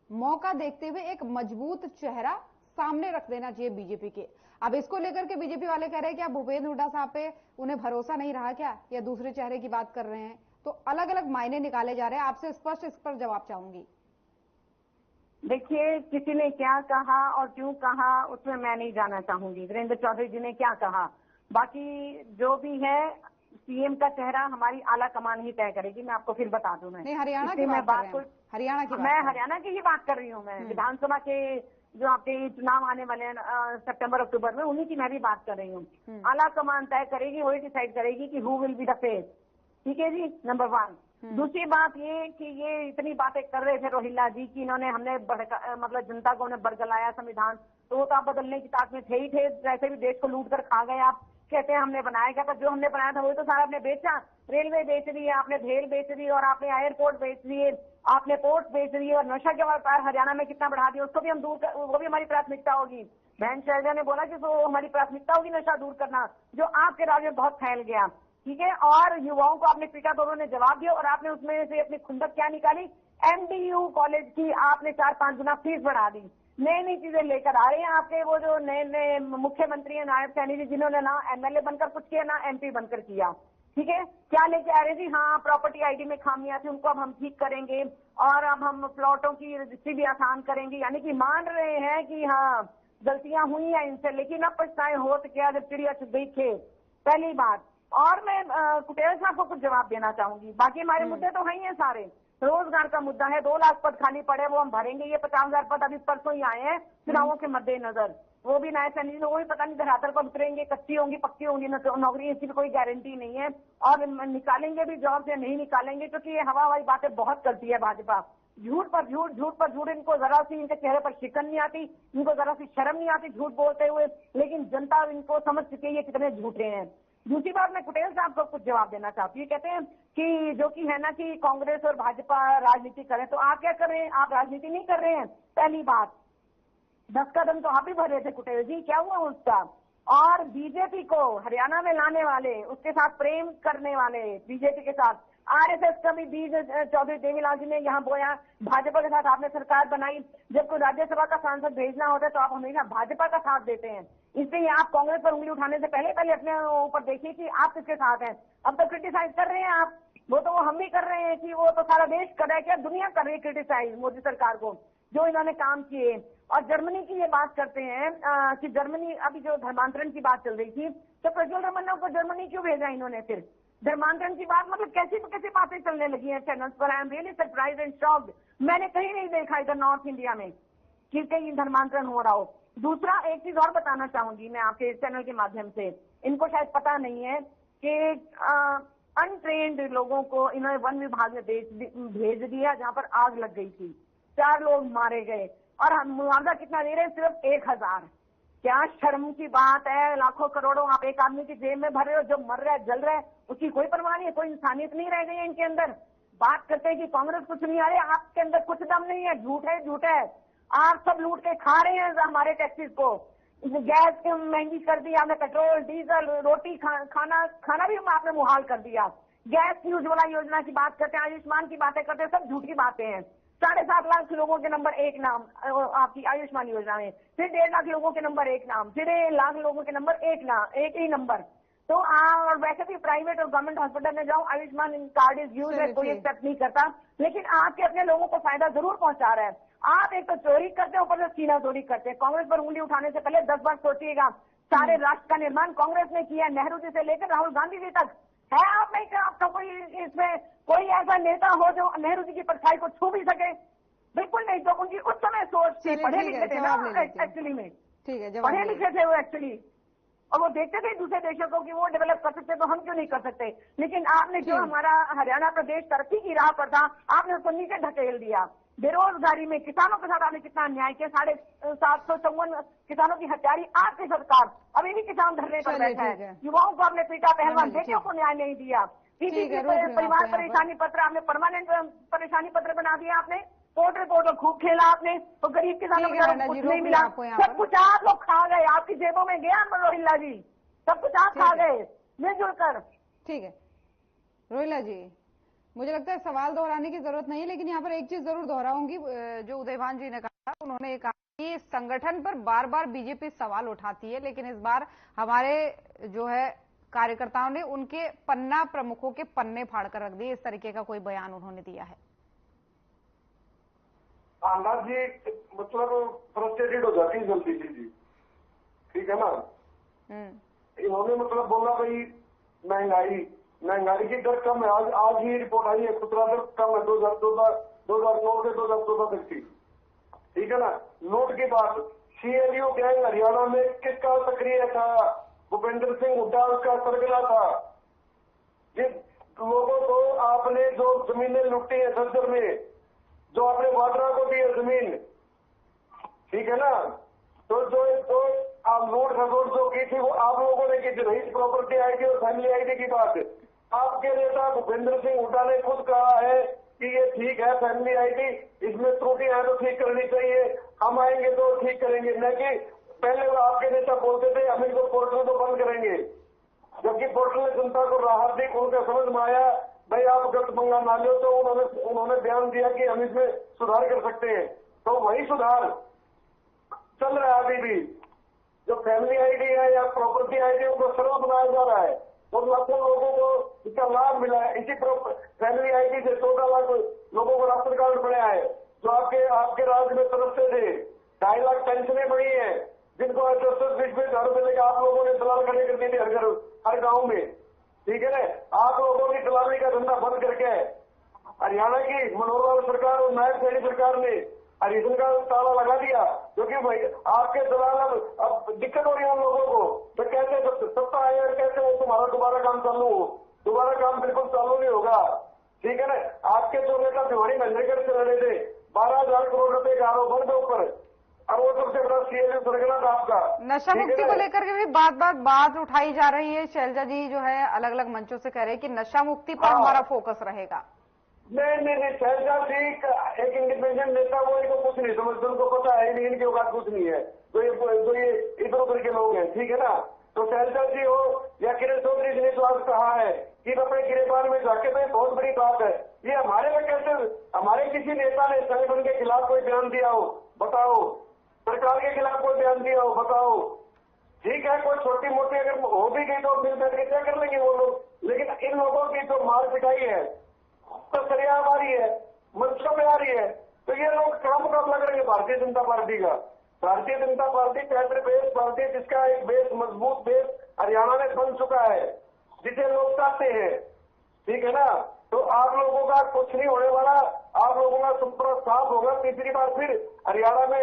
मौका देखते हुए एक मजबूत चेहरा सामने रख देना चाहिए बीजेपी के। अब इसको लेकर के बीजेपी वाले कह रहे हैं कि अब भूपेंद्र हुड्डा साहब पे उन्हें भरोसा नहीं रहा क्या, या दूसरे चेहरे की बात कर रहे हैं? तो अलग अलग मायने निकाले जा रहे हैं। आपसे स्पष्ट इस पर जवाब चाहूंगी। देखिए, किसी ने क्या कहा और क्यों कहा उसमें मैं नहीं जाना चाहूंगी। वीरेंद्र चौधरी जी ने क्या कहा, बाकी जो भी है सीएम का चेहरा हमारी आला कमान ही तय करेगी। मैं आपको फिर बता दूं। मैं हरियाणा की बात हरियाणा की ही बात कर रही हूँ। मैं विधानसभा के जो आपके चुनाव आने वाले हैं सितंबर अक्टूबर में, उन्हीं की मैं भी बात कर रही हूँ। आला कमान तय करेगी, वही डिसाइड करेगी कि who will be the face. ठीक है जी, नंबर 1। दूसरी बात ये कि ये इतनी बातें कर रहे थे रोहिल्ला जी की हमने मतलब जनता को उन्हें बरगलाया संविधान, तो वो तो आप बदलने की ताक में थे ही थे। वैसे भी देश को लूट कर खा गए। आप कहते हैं हमने बनाया क्या, पर जो हमने बनाया था वो तो सारा आपने बेचा। रेलवे बेच दी है आपने, भेल बेच दी, और आपने एयरपोर्ट बेच दिए, आपने पोर्ट बेच दिए, और नशा के व्यापार हरियाणा में कितना बढ़ा दिया, उसको भी हम वो भी हमारी प्राथमिकता होगी। बहन शैलजा ने बोला कि वो हमारी प्राथमिकता होगी नशा दूर करना, जो आपके राज्य में बहुत फैल गया। ठीक है, और युवाओं को आपने पीटा तो उन्होंने जवाब दिया, और आपने उसमें से अपनी खुंदक क्या निकाली, एमडीयू कॉलेज की आपने 4-5 गुना फीस बढ़ा दी। नई नई चीजें लेकर आ रहे हैं आपके वो जो नए नए मुख्यमंत्री हैं नायब सैनी जी, जिन्होंने ना एमएलए बनकर कुछ किया ना एमपी बनकर किया। ठीक है, क्या लेके आ रहे जी, हाँ प्रॉपर्टी आईडी में खामियां थी, उनको अब हम ठीक करेंगे, और अब हम प्लॉटों की रजिस्ट्री भी आसान करेंगे। यानी कि मान रहे हैं कि हाँ गलतियां हुई हैं इनसे, लेकिन अब पछताए हो तो क्या जब चिड़िया चुग गई खेत। पहली बात। और मैं कुटेल साहब को कुछ जवाब देना चाहूंगी। बाकी हमारे मुद्दे तो हैं ही हैं सारे। रोजगार का मुद्दा है, 2 लाख पद खाली पड़े, वो हम भरेंगे। ये 50,000 पद अभी परसों ही आए हैं चुनावों के मद्देनजर, वो भी नए सैनिक, वो भी पता नहीं धरातल पर उतरेंगे, कच्ची होंगी पक्की होंगी नौकरी, इसकी कोई गारंटी नहीं है। और निकालेंगे भी जॉब से, नहीं निकालेंगे, क्योंकि ये हवा हवाई बातें बहुत करती है भाजपा। झूठ पर झूठ, झूठ पर झूठ। इनको जरा सी इनके चेहरे पर शिकन नहीं आती, इनको जरा सी शर्म नहीं आती झूठ बोलते हुए, लेकिन जनता इनको समझ चुकी है ये कितने झूठे हैं। दूसरी बात, मैं पटेल साहब को कुछ जवाब देना चाहती हूँ। कहते हैं कि जो कि है ना कि कांग्रेस और भाजपा राजनीति करें, तो आप क्या कर रहे हैं? आप राजनीति नहीं कर रहे हैं। पहली बात, 10 कदम तो आप ही भर रहे थे कुटेल जी, क्या हुआ उसका? और बीजेपी को हरियाणा में लाने वाले, उसके साथ प्रेम करने वाले, बीजेपी के साथ आरएसएस का भी बीज चौधरी देवीलाल जी ने यहाँ बोया। भाजपा के साथ आपने सरकार बनाई। जब कोई राज्यसभा का सांसद भेजना होता है तो आप हमेशा भाजपा का साथ देते हैं। इसलिए आप कांग्रेस पर उंगली उठाने से पहले अपने ऊपर देखिए कि आप किसके साथ हैं। अब तो क्रिटिसाइज कर रहे हैं आप, वो तो हम भी कर रहे हैं कि वो तो सारा देश कर रहा है, क्या दुनिया कर रही है क्रिटिसाइज मोदी सरकार को, जो इन्होंने काम किए। और जर्मनी की ये बात करते हैं कि जर्मनी, अभी जो धर्मांतरण की बात चल रही थी, तो प्रज्वल रमन्ना को जर्मनी क्यों भेजा इन्होंने? फिर धर्मांतरण की बात, मतलब कैसी बातें चलने लगी हैं चैनल्स पर। I am really surprise and shocked. मैंने कहीं नहीं देखा इधर नॉर्थ इंडिया में कि कहीं धर्मांतरण हो रहा हो। दूसरा, एक चीज और बताना चाहूंगी मैं आपके चैनल के माध्यम से, इनको शायद पता नहीं है कि अनट्रेन्ड लोगों को इन्होंने वन विभाग में भेज दिया, जहां पर आग लग गई थी, 4 लोग मारे गए, और हम मुआवजा कितना दे रहे हैं? सिर्फ 1000। क्या शर्म की बात है? लाखों करोड़ों आप एक आदमी की जेब में भर रहे हो, जो मर रहा है, जल रहा है, उसकी कोई परवाह नहीं है, कोई इंसानियत नहीं रह गई है इनके अंदर। बात करते हैं कि कांग्रेस कुछ नहीं आ रही, आपके अंदर कुछ दम नहीं है, झूठ है, झूठ है। आप सब लूट के खा रहे हैं हमारे टैक्सेस को। गैस महंगी कर दी आपने, पेट्रोल, डीजल, रोटी, खाना भी आपने मुहाल कर दिया। गैस की उज्ज्वला योजना की बात करते हैं, आयुष्मान की बातें करते हैं, सब झूठ की बातें हैं। 7.5 लाख लोगों के नंबर 1 नाम आपकी आयुष्मान योजना में, फिर 1.5 लाख लोगों के नंबर 1 नाम, फिर 1 लाख लोगों के नंबर 1 ही नंबर। तो और वैसे भी प्राइवेट और गवर्नमेंट हॉस्पिटल में जाओ, आयुष्मान कार्ड इज यूज है, कोई एक्सेप्ट नहीं करता, लेकिन आपके अपने लोगों को फायदा जरूर पहुंचा रहा है। आप एक तो चोरी करते हैं, ऊपर से सीना चोरी करते हैं। कांग्रेस पर उंगली उठाने से पहले 10 बार सोचिएगा। सारे राष्ट्र का निर्माण कांग्रेस ने किया, नेहरू जी से लेकर राहुल गांधी जी तक। है आप में आपका कोई इसमें कोई ऐसा नेता हो जो नेहरू जी की परछाई को छू भी सके? बिल्कुल नहीं। तो उनकी उस समय सोच थी, पढ़े लिखे थे ना एक्चुअली में, ठीक है, पढ़े लिखे थे वो एक्चुअली, और वो देखते थे दूसरे देशों को कि वो डेवलप कर सकते, तो हम क्यों नहीं कर सकते? लेकिन आपने जो हमारा हरियाणा प्रदेश तरक्की की राह पर था, आपने उसको नीचे ढकेल दिया। बेरोजगारी में किसानों के साथ आपने कितना अन्याय किया। 754 किसानों की हत्यारी आपकी सरकार, अभी भी किसान धरने पर बैठा है। युवाओं को आपने पीटा, पहलवान बेटियों को न्याय नहीं दिया। परिवार परेशानी पत्र आपने परमानेंट परेशानी पत्र बना दिया। आपने पोर्टल खूब खेला आपने, तो गरीब किसानों को कुछ नहीं मिला। सब कुछ आप लोग खा गए, आपकी जेबों में गया रोहिल्ला जी, सब कुछ आप खा गए मिलजुल कर। ठीक है रोहिल्ला जी, मुझे लगता है सवाल दोहराने की जरूरत नहीं है, लेकिन यहाँ पर एक चीज जरूर दोहराऊंगी। जो उदयभान जी ने कहा, उन्होंने कहा कि संगठन पर बार बार बीजेपी सवाल उठाती है, लेकिन इस बार हमारे जो है कार्यकर्ताओं ने उनके पन्ना प्रमुखों के पन्ने फाड़कर रख दिए। इस तरीके का कोई बयान उन्होंने दिया है। आनंद जी मतलब फ्रस्ट्रेटेड हो जाती है जल्दी जी, ठीक है ना। इन्होंने मतलब बोला भाई महंगाई की दर कम है। आज ही रिपोर्ट आई है, खुदरा दर कम है 2009 से 2014 तक थी, ठीक है ना। नोट की बात, CLU गैंग हरियाणा में किसका सक्रिय था? भूपेंद्र सिंह हुड्डा उसका सरगना था। जिस लोगों को आपने जो जमीनें लुटी है सज्जर में, जो आपने वाड्रा को दी है जमीन, ठीक है ना, तो जो आप नोट खसोट जो की थी वो आप लोगों ने की थी। रही प्रॉपर्टी आईडी और फैमिली आईडी की बात, आपके नेता भूपेंद्र सिंह हुड्डा ने खुद कहा है कि ये ठीक है फैमिली आईडी, इसमें त्रुटियां है तो ठीक करनी चाहिए, हम आएंगे तो ठीक करेंगे। न कि पहले वो आपके नेता बोलते थे हम इनको पोर्टल को बंद करेंगे, जबकि पोर्टल ने जनता को राहत दी। उनका समझ में आया भाई आप गलत पंगा ना लो, तो उन्होंने बयान दिया कि हम इसमें सुधार कर सकते हैं। तो वही सुधार चल रहा है अभी भी। जो फैमिली आईडी है या प्रॉपर्टी आईडी उनको सरल बनाया जा रहा है और लाखों लोगों को इसका लाभ मिला है। इसी फैमिली आईडी से 14 लाख लोगों को राशन कार्ड बढ़ाया है, जो आपके राज्य में तरफते थे। 2.5 लाख पेंशनें बढ़ी है, जिनको 10-20 घर से लेकर आप लोगों ने दलाल खड़े कर दिए थे हर गाँव में, ठीक है ना। आप लोगों की दलाली का धंधा बंद करके हरियाणा की मनोहर लाल सरकार और नायब सैनी सरकार ने हरिजन का ताला लगा दिया, क्योंकि भाई आपके दलाल अब दिक्कत हो रही है उन लोगों को। तो कहते सत्ता आए और कहते वो तुम्हारा दोबारा काम चालू हो, दोबारा काम बिल्कुल चालू नहीं होगा। ठीक है ना। आपके जो नेता भिवानी महेंद्रगढ़ से लड़े थे, 12,000 करोड़ रुपए का आरोप बंद ऊपर, और वो सबसे बड़ा सीएलयू सरगना था आपका। नशा मुक्ति को लेकर के भी बात उठाई जा रही है। शैलजा जी जो है अलग अलग मंचों से कह रहे हैं कि नशा मुक्ति पर हमारा फोकस रहेगा। नहीं, शैलजा जी एक इंडिपेंडेंट नेता, वो इनको कुछ नहीं समझते, उनको पता है नहीं, इनकी औकात कुछ नहीं है, तो ये इधर उधर के लोग हैं, ठीक है ना। तो शैलजा जी हो या किरण चौधरी जी ने जो आज कहा है कि अपने गिरफ्तार में जाके, तो बहुत बड़ी बात है। ये हमारे में कैसे, हमारे किसी नेता ने संगठन के खिलाफ कोई बयान दिया हो बताओ, सरकार के खिलाफ कोई बयान दिया हो बताओ, ठीक है। कोई छोटी मोटी अगर हो भी गई तो मिल बैठ के क्या कर लेंगे वो लोग, लेकिन इन लोगों की जो मार पिटाई है तो सरियाम आ रही है, मंचों में आ रही है, तो ये लोग काम मुकाबला करेंगे भारतीय जनता पार्टी का। Bharatiya Janata party centre base party, जिसका एक बेस मजबूत बेस हरियाणा में बन चुका है, जिसे लोग चाहते हैं, ठीक है ना। तो आप लोगों का कुछ नहीं होने वाला, आप लोगों का संपर्क साफ होगा। तीसरी बार फिर हरियाणा में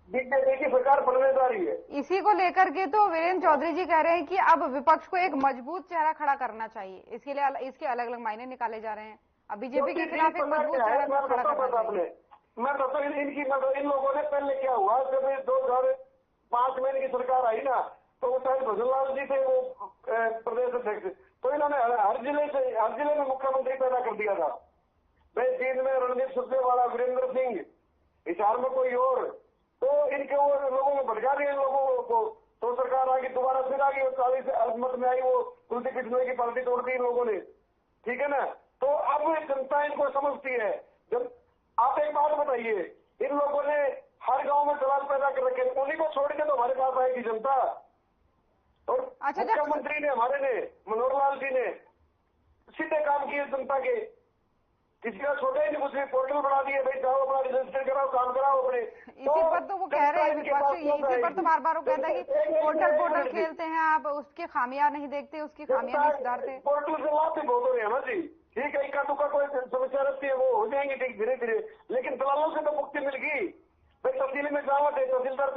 बीजेपी की सरकार बनने जा रही है। इसी को लेकर के तो वीरेंद्र चौधरी जी कह रहे हैं कि अब विपक्ष को एक मजबूत चेहरा खड़ा करना चाहिए, इसके लिए इसके अलग अलग मायने निकाले जा रहे हैं। अब बीजेपी के खिलाफ एक मजबूत चेहरा खड़ा करना चाहिए। मैं बताऊँ इन लोगों ने पहले क्या हुआ, जब 2005 में इनकी सरकार आई ना, तो वो शायद भजनलाल जी थे वो प्रदेश अध्यक्ष, तो इन्होंने हर जिले में मुख्यमंत्री पैदा कर दिया था भाई। जींद में रणदीप सुरजेवाला, वीरेंद्र सिंह, हिसार में कोई और, तो इनके वो लोगों में भड़का दिया इन लोगों को। तो सरकार आगे दोबारा फिर आ गई, 40 अल्पमत में आई, वो तुलसी पिटनोई की पार्टी तोड़ दी इन लोगों ने, ठीक है ना। तो अब जनता इनको समझती है। जब आप एक बात बताइए, इन लोगों ने हर गांव में दलाल पैदा कर रखे, उन्हीं को छोड़ के तो हमारे पास आएगी जनता। और मुख्यमंत्री ने हमारे ने मनोहर लाल जी ने सीधे काम किए जनता के, किसी का छोटा ही नहीं, कुछ भी पोर्टल बना दिए भाई, जाओ अपना रजिस्टर कराओ, काम कराओ अपने। इसी पर तो वो कह रहे हैं विपक्ष, इसी पर तो बार बार वो कहता है कि पोर्टल खेलते हैं आप, उसके खामियां नहीं देखते, उसकी खामियां नहीं सुधारते। पोर्टल से लाभ भी बहुत हो रहे हैं ना जी, ठीक है। इक्का दुक्का कोई समस्या रहती है वो हो जाएंगी ठीक धीरे धीरे, लेकिन दलालों से तो मुक्ति मिल गई भाई। तहसील में जावा थे, तहसीलदार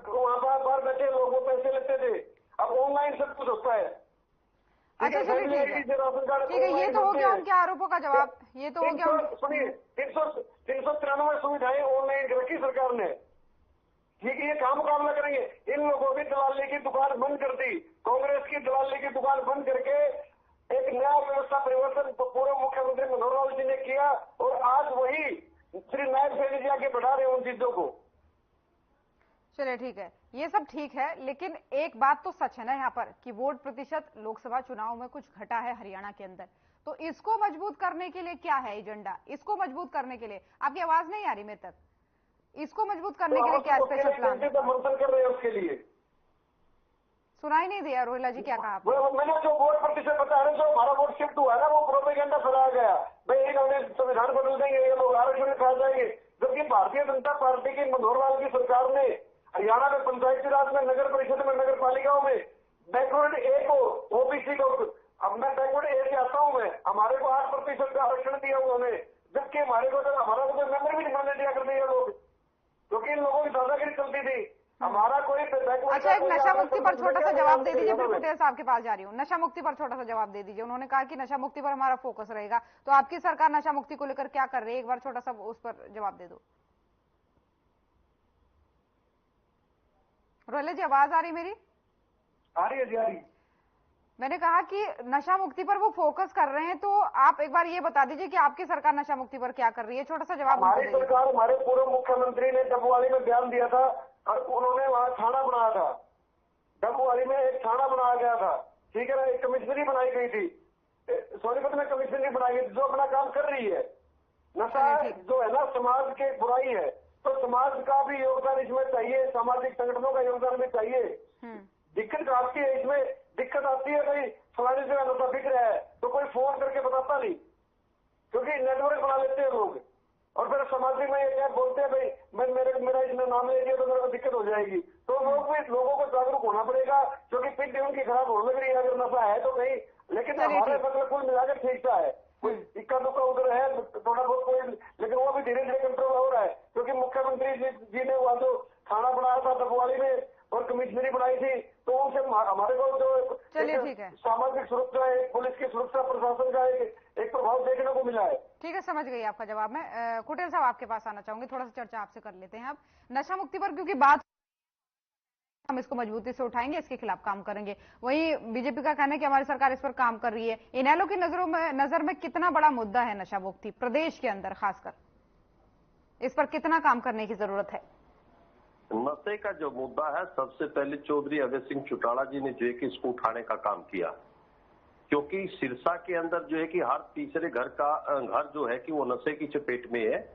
वहां बाहर बैठे लोग वो पैसे लेते थे, अब ऑनलाइन सब कुछ होता है। अच्छा चलिए ठीक है, ये तो हो गया उनके आरोपों का जवाब, ये तो हो गया। सुनिए, 393 सुविधाएं ऑनलाइन रखी सरकार ने, ठीक है। ये काम मुकाबला करेंगे। इन लोगों की दलाली की दुकान बंद कर दी, कांग्रेस की दलाली की दुकान बंद करके एक नया व्यवस्था परिवर्तन पूर्व मुख्यमंत्री मनोहर लाल जी ने किया, और आज वही श्री नायब सैनी जी आगे बढ़ा रहे हैं उन चीजों को। चलिए ठीक है, ये सब ठीक है, लेकिन एक बात तो सच है ना यहाँ पर कि वोट प्रतिशत लोकसभा चुनाव में कुछ घटा है हरियाणा के अंदर, तो इसको मजबूत करने के लिए क्या है एजेंडा? इसको मजबूत करने के लिए आपकी आवाज नहीं आ रही मेरे तक, इसको मजबूत करने के लिए क्या स्पेशल प्लान है? मंथन कर रहे हैं उसके लिए, सुनाई नहीं दिया रोहिला जी, क्या कहा? मैंने जो वोट प्रतिशत बताया ना, जो हमारा वोट शिफ्ट हुआ है ना, वो प्रोपेगेंडा फैलाया गया भाई, इन्होंने संविधान बदल देंगे, ये लोग आरक्षण खा जाएंगे, जबकि भारतीय जनता पार्टी की मनोहर लाल की सरकार ने हरियाणा में पंचायती राज में, नगर परिषद में, नगर पालिकाओं में बैकवर्ड ए को, ओबीसी को, अब मैं बैकवर्ड ए से आता हूं, मैं हमारे को 8% का आरक्षण दिया उन्होंने, जबकि हमारे को हमारा को नंबर भी नहीं दिया करते ये लोग, क्योंकि इन लोगों की दादागिरी चलती थी। हमारा कोई अच्छा, एक नशा मुक्ति पर छोटा सा जवाब दे दीजिए, फिर पटेल साहब के पास जा रही हूँ। नशा मुक्ति पर छोटा सा जवाब दे दीजिए। उन्होंने कहा कि नशा मुक्ति पर हमारा फोकस रहेगा, तो आपकी सरकार नशा मुक्ति को लेकर क्या कर रही है? एक बार छोटा सा उस पर जवाब दे दो। रोहिला जी आवाज आ रही मेरी? आ रही है जी, आ रही। मैंने कहा कि नशा मुक्ति पर वो फोकस कर रहे हैं, तो आप एक बार ये बता दीजिए कि आपकी सरकार नशा मुक्ति पर क्या कर रही है? छोटा सा जवाब। हमारी सरकार, हमारे पूर्व मुख्यमंत्री ने डबुवाली में बयान दिया था और उन्होंने वहां थाना बनाया था, डबुवाली में एक थाना बनाया गया था, ठीक है ना। एक कमिश्नरी बनाई गई थी, सोनीपत में कमिश्नरी बनाई गई थी, जो अपना काम कर रही है। नशा जो है ना समाज की बुराई है, तो समाज का भी योगदान इसमें चाहिए, सामाजिक संगठनों का योगदान भी चाहिए। दिक्कत आती है इसमें, दिक्कत आती है भाई फलानी जगह नशा बिक रहा है, तो कोई फोन करके बताता नहीं, क्योंकि नेटवर्क बना लेते हैं लोग, और फिर सामाजिक में क्या बोलते हैं भाई मेरा इसमें नाम ले दिया तो मेरे को दिक्कत हो जाएगी। तो लोगों को जागरूक होना पड़ेगा, क्योंकि पिंड उनकी खराब होने लग रही है अगर नशा है तो कहीं, लेकिन हमारे मतलब कुल मिलाकर ठीक सा है, कोई इक्का दुक्का उधर है थोड़ा बहुत कोई, लेकिन वो भी धीरे धीरे कंट्रोल हो रहा है, क्योंकि मुख्यमंत्री जी ने वहां जो थाना बनाया था डबुवाली में, और कमिश्नरी बनाई थी, तो उनसे हमारे को जो चलिए ठीक है, सामाजिक सुरक्षा है, पुलिस की सुरक्षा, प्रशासन का एक प्रभाव देखने को मिला है। ठीक है, समझ गई आपका जवाब। मैं कुटेल साहब आपके पास आना चाहूंगी, थोड़ा सा चर्चा आपसे कर लेते हैं। अब नशा मुक्ति पर क्योंकि बात, हम इसको मजबूती से उठाएंगे, इसके खिलाफ काम करेंगे। वहीं बीजेपी का कहना है कि हमारी सरकार इस पर काम कर रही है। इनेलो की नजर में कितना बड़ा मुद्दा है नशा मुक्ति प्रदेश के अंदर, खासकर इस पर कितना काम करने की जरूरत है? नशे का जो मुद्दा है, सबसे पहले चौधरी अभय सिंह चौटाला जी ने जो है कि इसको उठाने का काम किया, क्योंकि सिरसा के अंदर जो है कि हर तीसरे घर जो है कि वो नशे की चपेट में है।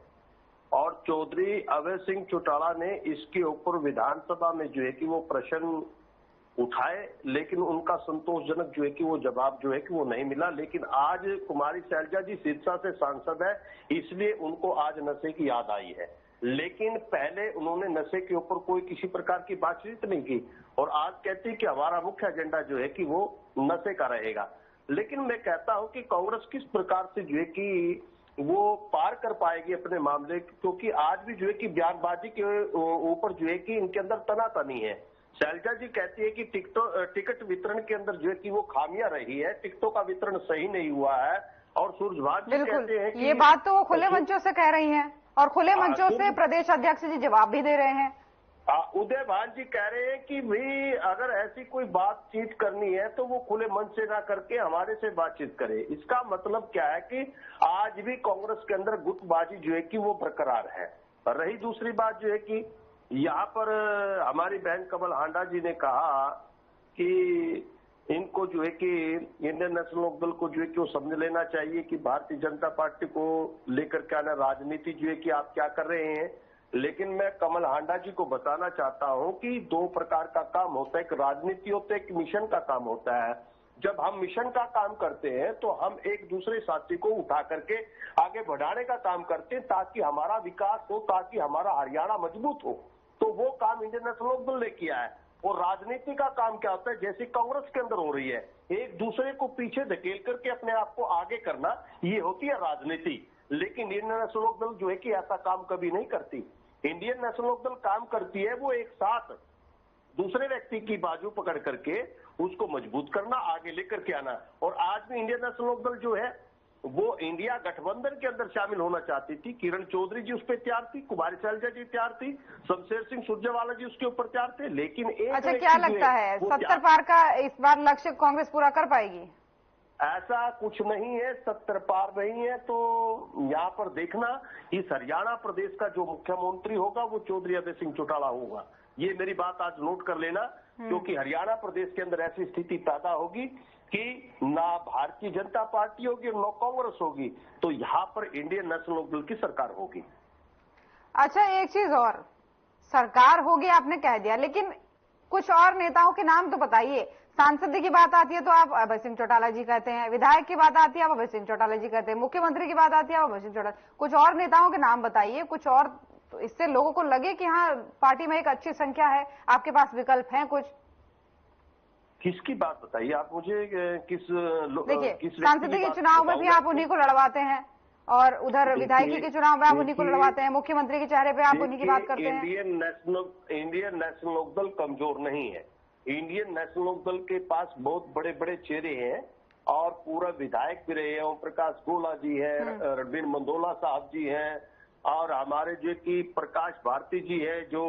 और चौधरी अभय सिंह चौटाला ने इसके ऊपर विधानसभा में जो है कि वो प्रश्न उठाए, लेकिन उनका संतोषजनक जो है कि वो जवाब जो है कि वो नहीं मिला। लेकिन आज कुमारी शैलजा जी सिरसा से सांसद है, इसलिए उनको आज नशे की याद आई है। लेकिन पहले उन्होंने नशे के ऊपर कोई किसी प्रकार की बातचीत नहीं की, और आज कहती है कि हमारा मुख्य एजेंडा जो है कि वो नशे का रहेगा। लेकिन मैं कहता हूं कि कांग्रेस किस प्रकार से जो है कि वो पार कर पाएगी अपने मामले, क्योंकि आज भी जो है कि बयानबाजी के ऊपर जो है कि इनके अंदर तनातनी है। शैलजा जी कहती है कि टिकट वितरण के अंदर जो है कि वो खामियां रही है, टिकटों का वितरण सही नहीं हुआ है। और सूरजभान जी कहते हैं कि ये बात तो वो खुले मंचों से कह रही हैं, और खुले मंचों से प्रदेश अध्यक्ष जी जवाब भी दे रहे हैं। उदय भान जी कह रहे हैं कि भाई अगर ऐसी कोई बातचीत करनी है तो वो खुले मंच से ना करके हमारे से बातचीत करे। इसका मतलब क्या है कि आज भी कांग्रेस के अंदर गुटबाजी जो है कि वो बरकरार है। रही दूसरी बात जो है कि यहाँ पर हमारी बहन कमल हांडा जी ने कहा कि इनको जो है कि इंडियन नेशनल लोकदल को जो है कि वो समझ लेना चाहिए कि भारतीय जनता पार्टी को लेकर क्या ना राजनीति जो है कि आप क्या कर रहे हैं। लेकिन मैं कमल हांडा जी को बताना चाहता हूं कि दो प्रकार का काम होता है, एक राजनीति होता है, एक मिशन का काम होता है। जब हम मिशन का काम करते हैं तो हम एक दूसरे साथी को उठा करके आगे बढ़ाने का काम करते हैं, ताकि हमारा विकास हो, ताकि हमारा हरियाणा मजबूत हो। तो वो काम इंडियन नेशनल लोकदल ने किया है। और राजनीति का काम क्या होता है, जैसे कांग्रेस के अंदर हो रही है, एक दूसरे को पीछे धकेल करके अपने आप को आगे करना, ये होती है राजनीति। लेकिन इंडियन नेशनल लोकदल जो है कि ऐसा काम कभी नहीं करती। इंडियन नेशनल लोकदल काम करती है वो एक साथ दूसरे व्यक्ति की बाजू पकड़ करके उसको मजबूत करना, आगे लेकर के आना। और आज भी इंडियन नेशनल लोकदल जो है वो इंडिया गठबंधन के अंदर शामिल होना चाहती थी। किरण चौधरी जी उस पर तैयार थी, कुमारी शैलजा जी तैयार थी, शमशेर सिंह सुरजेवाला जी उसके ऊपर तैयार थे। लेकिन अच्छा, क्या लगता है 70 पार का इस बार लक्ष्य कांग्रेस पूरा कर पाएगी? ऐसा कुछ नहीं है, 70 पार नहीं है। तो यहाँ पर देखना, इस हरियाणा प्रदेश का जो मुख्यमंत्री होगा वो चौधरी अभय सिंह चौटाला होगा। ये मेरी बात आज नोट कर लेना, क्योंकि हरियाणा प्रदेश के अंदर ऐसी स्थिति पैदा होगी कि ना भारतीय जनता पार्टी होगी और ना कांग्रेस होगी, तो यहाँ पर इंडियन नेशनल लोकदल की सरकार होगी। अच्छा, एक चीज और, सरकार होगी आपने कह दिया, लेकिन कुछ और नेताओं के नाम तो बताइए। सांसद की बात आती है तो आप अभय सिंह चौटाला जी कहते हैं, विधायक की बात आती है आप अभय सिंह चौटाला जी कहते हैं, मुख्यमंत्री की बात आती है आप अभय सिंह चौटाला। कुछ और नेताओं के नाम बताइए, कुछ और, तो इससे लोगों को लगे कि हाँ पार्टी में एक अच्छी संख्या है, आपके पास विकल्प हैं कुछ। किसकी बात बताइए आप मुझे, देखिए, सांसद के चुनाव में भी आप उन्हीं को लड़वाते हैं, और उधर विधायकी के चुनाव में आप उन्हीं को लड़वाते हैं, मुख्यमंत्री के चेहरे पे आप उन्हीं की बात करते हैं। इंडियन नेशनल लोकदल कमजोर नहीं है। इंडियन नेशनल लोकदल के पास बहुत बड़े बड़े चेहरे हैं, और पूरा विधायक भी रहे हैं। ओम प्रकाश गोला जी है, रणबीर मंदोला साहब जी हैं, और हमारे जो कि प्रकाश भारती जी है, जो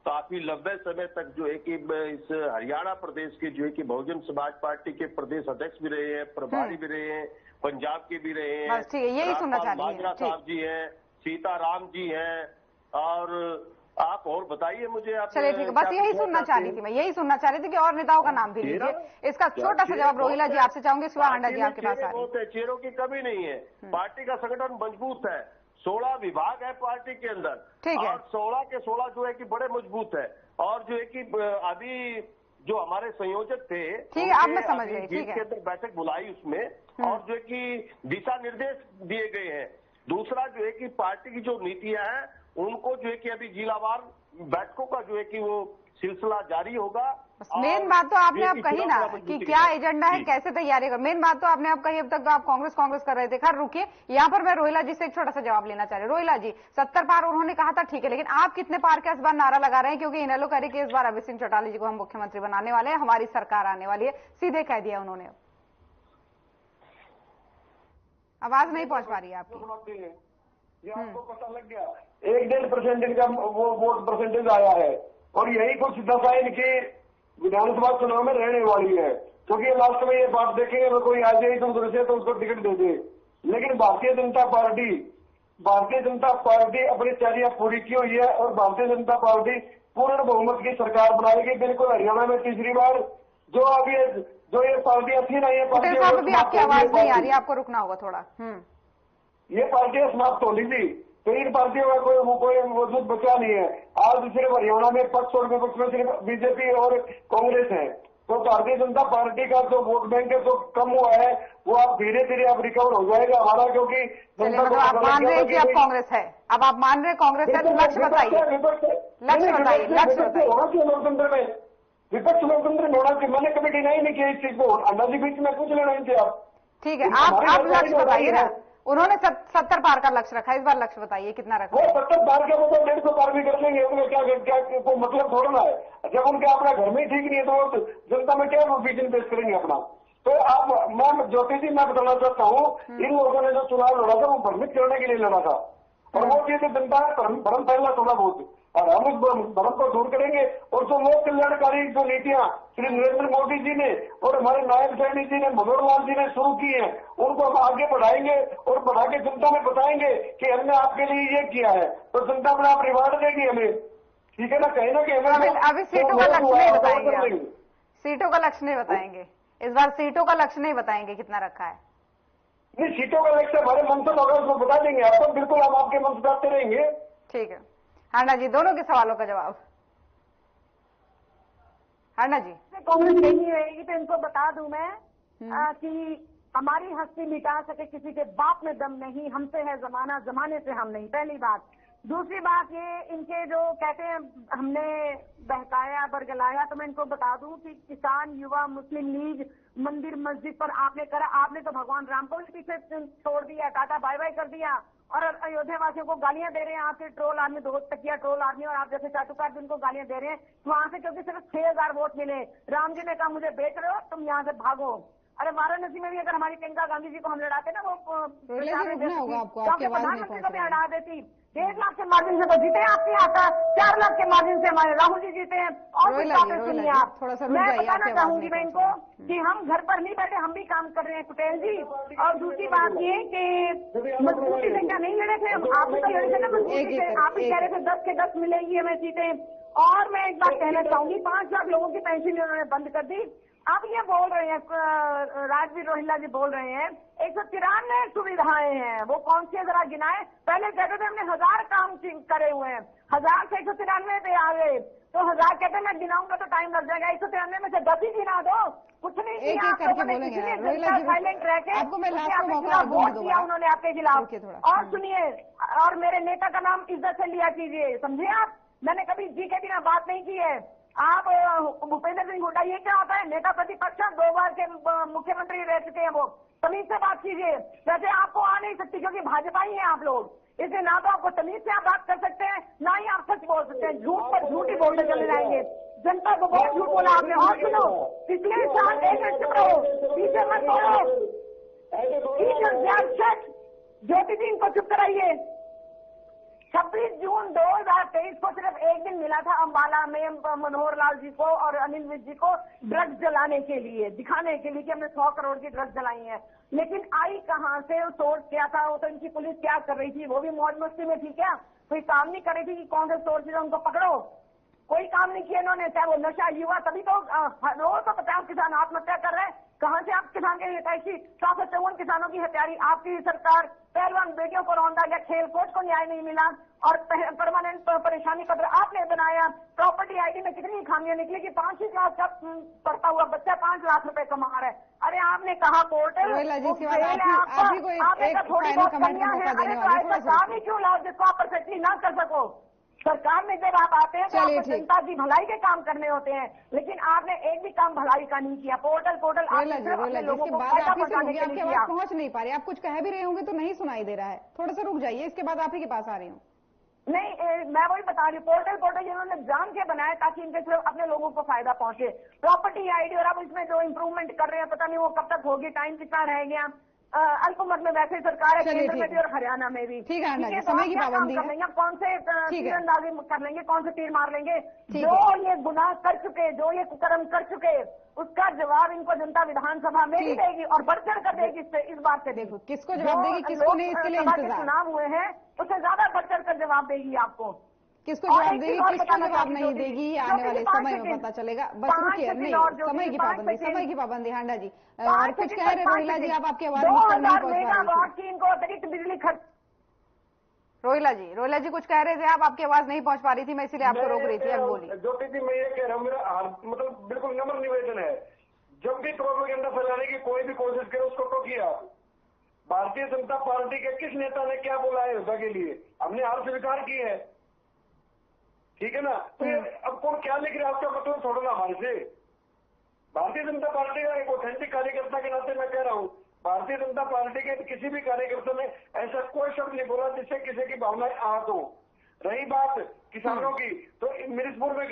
काफी लंबे समय तक जो है कि इस हरियाणा प्रदेश के जो है कि बहुजन समाज पार्टी के प्रदेश अध्यक्ष भी रहे हैं, प्रभारी भी रहे हैं, पंजाब के भी रहे हैं। ठीक है, यही सुनना चाह रही माजरा साहब जी हैं, सीताराम जी हैं, और आप और बताइए मुझे। आप चलिए ठीक है, बस यही सुनना चाह रही थी, मैं यही सुनना चाह रही थी कि और नेताओं का नाम भी लीजिए। इसका छोटा सा जवाब रोहिला जी आपसे चाहूंगी, शिवा हांडा जी आपके पास आ रही है। चेहरों की कमी नहीं है, पार्टी का संगठन मजबूत है, 16 विभाग है पार्टी के अंदर, ठीक है, और 16 के 16 जो है कि बड़े मजबूत है। और जो है कि अभी जो हमारे संयोजक थे, ठीक है, अब मैं समझ गई, ठीक है, के अंदर बैठक बुलाई उसमें, और जो है कि दिशा निर्देश दिए गए हैं। दूसरा जो है कि पार्टी की जो नीतियां हैं उनको जो है कि अभी जिलावार बैठकों का जो है कि वो सिलसिला जारी होगा। मेन बात तो आपने अब कही ना कि क्या एजेंडा है, कैसे तैयारी कर, मेन बात तो आपने अब कही। अब तक तो आप कांग्रेस कर रहे थे। खैर रुकिए, यहाँ पर मैं रोहिला जी से एक छोटा सा जवाब लेना चाह रही हूँ। रोहिला जी, 70 पार उन्होंने कहा था, ठीक है, लेकिन आप कितने पार का इस बार नारा लगा रहे हैं? क्योंकि इनेलो कह रही कि इस बार अभय सिंह चौटाला जी को हम मुख्यमंत्री बनाने वाले हैं, हमारी सरकार आने वाली है, सीधे कह दिया उन्होंने। आवाज नहीं पहुंच पा रही है आपकी। ये आपको पता लग गया, 1-1.5% इनका वो वोट परसेंटेज आया है, और यही कुछ दशा इनकी विधानसभा चुनाव में रहने वाली है। क्योंकि लास्ट में ये बात देखेंगे, मैं कोई आ जाए दूसरे से तो उसको टिकट दे दे। लेकिन भारतीय जनता पार्टी अपनी तैयारियां पूरी की हुई है, और भारतीय जनता पार्टी पूर्ण बहुमत की सरकार बनाएगी। बिल्कुल हरियाणा में तीसरी बार जो ये पार्टियां थी ना, ये पार्टियां अभी आपकी आवाज नहीं आ रही है, आपको रुकना होगा थोड़ा। ये पार्टियां समाप्त हो ली थी, तो इन पार्टियों का कोई वजूद बचा नहीं है। आज सिर्फ हरियाणा में पक्ष और विपक्ष में सिर्फ बीजेपी और कांग्रेस है। तो भारतीय जनता पार्टी का जो वोट बैंक है जो कम हुआ है, वो आप धीरे धीरे अब रिकवर हो जाएगा हमारा। क्योंकि मतलब आप मान रहे हैं कि अब कांग्रेस है, अब आप मान रहे हैं कांग्रेस है, तो लक्ष्य बताइए, लक्ष्य बताइए। होना चाहिए लोकतंत्र में, विपक्ष लोकतंत्र में होना चाहिए। मैंने कभी डिनाई नहीं किया इस चीज को। अन्ना जी बीच में कुछ लेना नहीं थे आप। ठीक है, आप लक्ष्य बताइए ना। उन्होंने 70 पार का लक्ष्य रखा, इस बार लक्ष्य बताइए कितना रखा? वो 70 पार के मतलब 150 पार भी कर लेंगे, उनका क्या कोई मतलब थोड़ा है। जब उनके अपना घर में ही ठीक नहीं है तो वो जनता में क्या विजन पेश करेंगे अपना? तो आप, मैं ज्योति जी, मैं बताना चाहता हूँ, इन लोगों ने जो चुनाव लड़ा था वो भ्रमित करने के लिए लड़ा था, और वो चीज जनता है भ्रम फैला थोड़ा बहुत, और हम उस भ्रम को दूर करेंगे। और जो लोक कल्याणकारी जो नीतियां श्री नरेंद्र मोदी जी ने और हमारे नायब सैनी जी ने, मनोहर लाल जी ने शुरू की हैं, उनको हम आगे बढ़ाएंगे और बढ़ा के जनता में बताएंगे कि हमने आपके लिए ये किया है। तो जनता अपना आप रिवार्ड देगी हमें, ठीक है ना? कहीं ना कहीं अभी सीटों का लक्ष्य नहीं बताएंगे, सीटों का लक्ष्य नहीं बताएंगे इस बार, सीटों का लक्ष्य नहीं बताएंगे कितना रखा है? नहीं, सीटों का लक्ष्य हमारे मंशा होगा, उसको बता देंगे आपको। बिल्कुल, हम आपके मंच करते रहेंगे। ठीक है। हांडा जी, दोनों के सवालों का जवाब। हांडा जी, कांग्रेस नहीं रहेगी तो इनको बता दूं मैं कि हमारी हस्ती मिटा सके किसी के बाप में दम नहीं, हमसे है जमाना, जमाने से हम नहीं, पहली बात। दूसरी बात ये, इनके जो कहते हैं हमने बहकाया बरगलाया, तो मैं इनको बता दूं कि किसान, युवा, मुस्लिम लीग, मंदिर मस्जिद पर आपने करा, आपने तो भगवान राम को भी पीछे छोड़ दिया, टाटा बाय बाय कर दिया, और अयोध्या वासियों को गालियां दे रहे हैं आपके ट्रोल आर्मी, 2 टकिया ट्रोल आर्मी, और आप जैसे चाटुकार भी उनको गालियां दे रहे हैं वहां से, क्योंकि सिर्फ 6000 वोट मिले। राम जी ने कहा मुझे बेच रहे हो, तुम यहाँ से भागो। अरे वाराणसी में भी अगर हमारी प्रियंका गांधी जी को हम लड़ाते ना, वो प्रधानमंत्री को भी हटा देती। 1.5 लाख के मार्जिन से तो जीते हैं आपके यहाँ का, 4 लाख के मार्जिन से हमारे राहुल जी जीते हैं। और सुनिए आप, मैं बताना चाहूंगी मैं इनको कि हम घर पर नहीं बैठे, हम भी काम कर रहे हैं कुटेल जी। और दूसरी बात ये कि मजबूती से क्या नहीं लड़े थे हम, आप तो लड़े थे ना मजबूती से, आप ही कह रहे थे 10 के 10 मिलेंगी हमें सीटें। और मैं एक बात कहना चाहूंगी, 5 लाख लोगों की पेंशन इन्होंने बंद कर दी। अब ये बोल रहे हैं, राजवीर रोहिला जी बोल रहे हैं 193 सुविधाएं हैं, वो कौन सी है जरा गिनाए? पहले कहते थे हमने 1000 काम करे हुए हैं, 1000 से 193 पे आ गए, तो 1000 कहते मैं गिनाऊंगा तो टाइम लग जाएगा, 193 में से 10 ही गिना दो, कुछ नहीं किया आप लोगों ने, साइलेंट रह के वोट दिया उन्होंने आपके खिलाफ। और सुनिए, और मेरे नेता का नाम इज्जत से लिया कीजिए, समझे आप? मैंने कभी जी के बिना बात नहीं की है। आप भूपेंद्र सिंह हुड्डा, ये क्या होता है? नेता प्रतिपक्ष 2 बार के मुख्यमंत्री रह चुके हैं, वो तमीज से बात कीजिए। वैसे आपको आ नहीं सकती क्योंकि भाजपा ही है आप लोग, इसलिए ना तो आपको तमीज से आप बात कर सकते हैं, ना ही आप सच बोल सकते हैं। झूठ पर झूठ ही बोलते चले जाएंगे, जनता को बहुत झूठ बोला आपने। और सुनो, पिछले साल चुप रहो, पीछे मत बोलो, ज्योति जी इनको चुप कराइए। 26 जून 2023 को सिर्फ एक दिन मिला था अम्बाला में मनोहर लाल जी को और अनिल विज जी को ड्रग्स जलाने के लिए, दिखाने के लिए कि हमने 100 करोड़ की ड्रग्स जलाई हैं। लेकिन आई कहां से? वो सोर्स क्या था? वो तो इनकी पुलिस क्या कर रही थी? वो भी मौज मस्ती में थी क्या? कोई काम नहीं कर रही थी कि कौन से सोर्स है उनको पकड़ो? कोई काम नहीं किया इन्होंने, चाहे वो नशा, युवा, तभी तो रोज तो 50 किसान आत्महत्या कर रहे हैं। कहां से आप किसान के हितैषी? 754 किसानों की हत्यारी आपकी सरकार, पहलवान बेटियों को रौंदा गया, खेल कोच को न्याय नहीं मिला, और परमानेंट परेशानी पत्र आपने बनाया। प्रॉपर्टी आईडी में कितनी खामियां निकली कि 5वीं क्लास का पढ़ता हुआ बच्चा 5 लाख रुपए कमा रहा है। अरे आपने कहा कोर्ट थोड़ी बहुत कमियां है, अरे तो ऐसा काम ही क्यों लाओ जिसको आप परफेक्टली ना कर सको? सरकार में जब आप आते हैं तो चलिए, आपको ठीक। जनता की भलाई के काम करने होते हैं, लेकिन आपने एक भी काम भलाई का नहीं किया। पोर्टल रोहिला आपने जी, सिर्फ अपने लोगों इसके को बाद फायदा आप ही से पहुंचाने होगी, के आपकी लिए आवाज किया। पहुंच नहीं पा रही। आप कुछ कह भी रहे होंगे तो नहीं सुनाई दे रहा है, थोड़ा सा रुक जाइए, इसके बाद आप ही के पास आ रही हूँ। नहीं, मैं वही बता रही हूँ, पोर्टल इन्होंने जान के बनाया ताकि इनके सिर्फ अपने लोगों को फायदा पहुंचे। प्रॉपर्टी आईडी और अब इसमें जो इंप्रूवमेंट कर रहे हैं, पता नहीं वो कब तक होगी, टाइम कितना रह गया। अल्प उम्र में वैसे ही सरकार है, चलिए, केंद्र में ठीक भी है। और हरियाणा में भी। ठीक है अन्ना जी, तो समय आप की क्या काम पाबंदी कर है। लेंगे? कौन से ठीक है। तीरंदाजी कर लेंगे, कौन से तीर मार लेंगे? ठीक जो है। ये गुनाह कर चुके, जो ये कुकर्म कर चुके, उसका जवाब इनको जनता विधानसभा में भी ठीक। देगी और बढ़ चढ़ कर देगी। इस बात से देखो, किसको जवाब देगी, किसको नहीं, इसके लिए लोकसभा के इंतजार। चुनाव हुए हैं, उससे ज्यादा बढ़ चढ़ कर जवाब देगी आपको। किसको और जवाब एक देगी, चीज और किसको बताना जवाब चाहती नहीं हूँ, देगी, ये जो आने कि वाले 5 समय में सेकंड, पता चलेगा। बस 5 रुकिए, सेकंड नहीं, और जो समय कि की 5 पाबंदी, सेकंड। समय की पाबंदी हांडा जी। और 5 कुछ सेकंड कह रहे रोहिला जी, आप आपकी आवाज मुझ तक नहीं 2000 पहुंच पा मेगावाट रही थी। की इनको अतिरिक्त बिजली खर्च। रोहिला जी कुछ कह रहे थे, आप आपकी आवाज नहीं पहुंच पा रही थी, मैं इसीलिए आपको रोक रही थी। अब बोलिए। ज्योति जी, मैं ये कह रहा हूँ, मेरा मतलब बिल्कुल नम्र निवेदन है, जब भी प्रोपेगेंडा फैलाने की कोई भी कोशिश करे उसको टोकिए आप। भारतीय जनता पार्टी के किस नेता ने क्या बोला है अयोध्या के लिए? हमने हार स्वीकार की है, ठीक है ना? तो ये अब कौन क्या लिख रहा है आपका मतलब छोड़ो ना हमारे से। भारतीय जनता पार्टी का एक ऑथेंटिक कार्यकर्ता के नाते मैं कह रहा हूँ, भारतीय जनता पार्टी के किसी भी कार्यकर्ता ने ऐसा कोई शब्द नहीं बोला जिससे किसी की भावनाएं आहत हो। रही बात किसानों की, तो मिर्चपुर में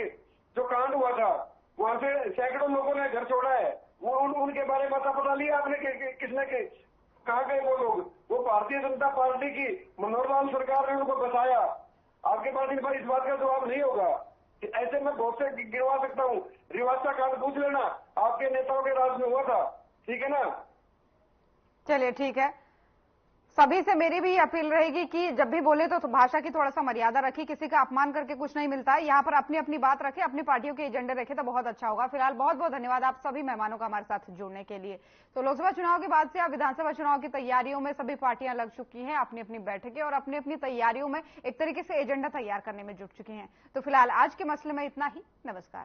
जो कांड हुआ था, वहां से सैकड़ों लोगों ने घर छोड़ा है। वो उनके बारे में पता लिया आपने किसने कहा गए वो लोग? वो भारतीय जनता पार्टी की मनोहर लाल सरकार ने उनको बचाया। आपके पास इन पर इस बात का जवाब नहीं होगा। ऐसे में बहुत से गिरवा सकता हूँ। रिवासा कांड पूछ लेना, आपके नेताओं के राज में हुआ था, ठीक है ना? चलिए, ठीक है। सभी से मेरी भी अपील रहेगी कि जब भी बोले तो भाषा की थोड़ा सा मर्यादा रखी, किसी का अपमान करके कुछ नहीं मिलता है। यहाँ पर अपनी अपनी बात रखे, अपनी पार्टियों के एजेंडे रखे तो बहुत अच्छा होगा। फिलहाल बहुत बहुत धन्यवाद आप सभी मेहमानों का हमारे साथ जुड़ने के लिए। तो लोकसभा चुनाव के बाद से अब विधानसभा चुनाव की तैयारियों में सभी पार्टियां लग चुकी हैं, अपनी अपनी बैठकें और अपनी अपनी तैयारियों में एक तरीके से एजेंडा तैयार करने में जुट चुकी हैं। तो फिलहाल आज के मसले में इतना ही। नमस्कार।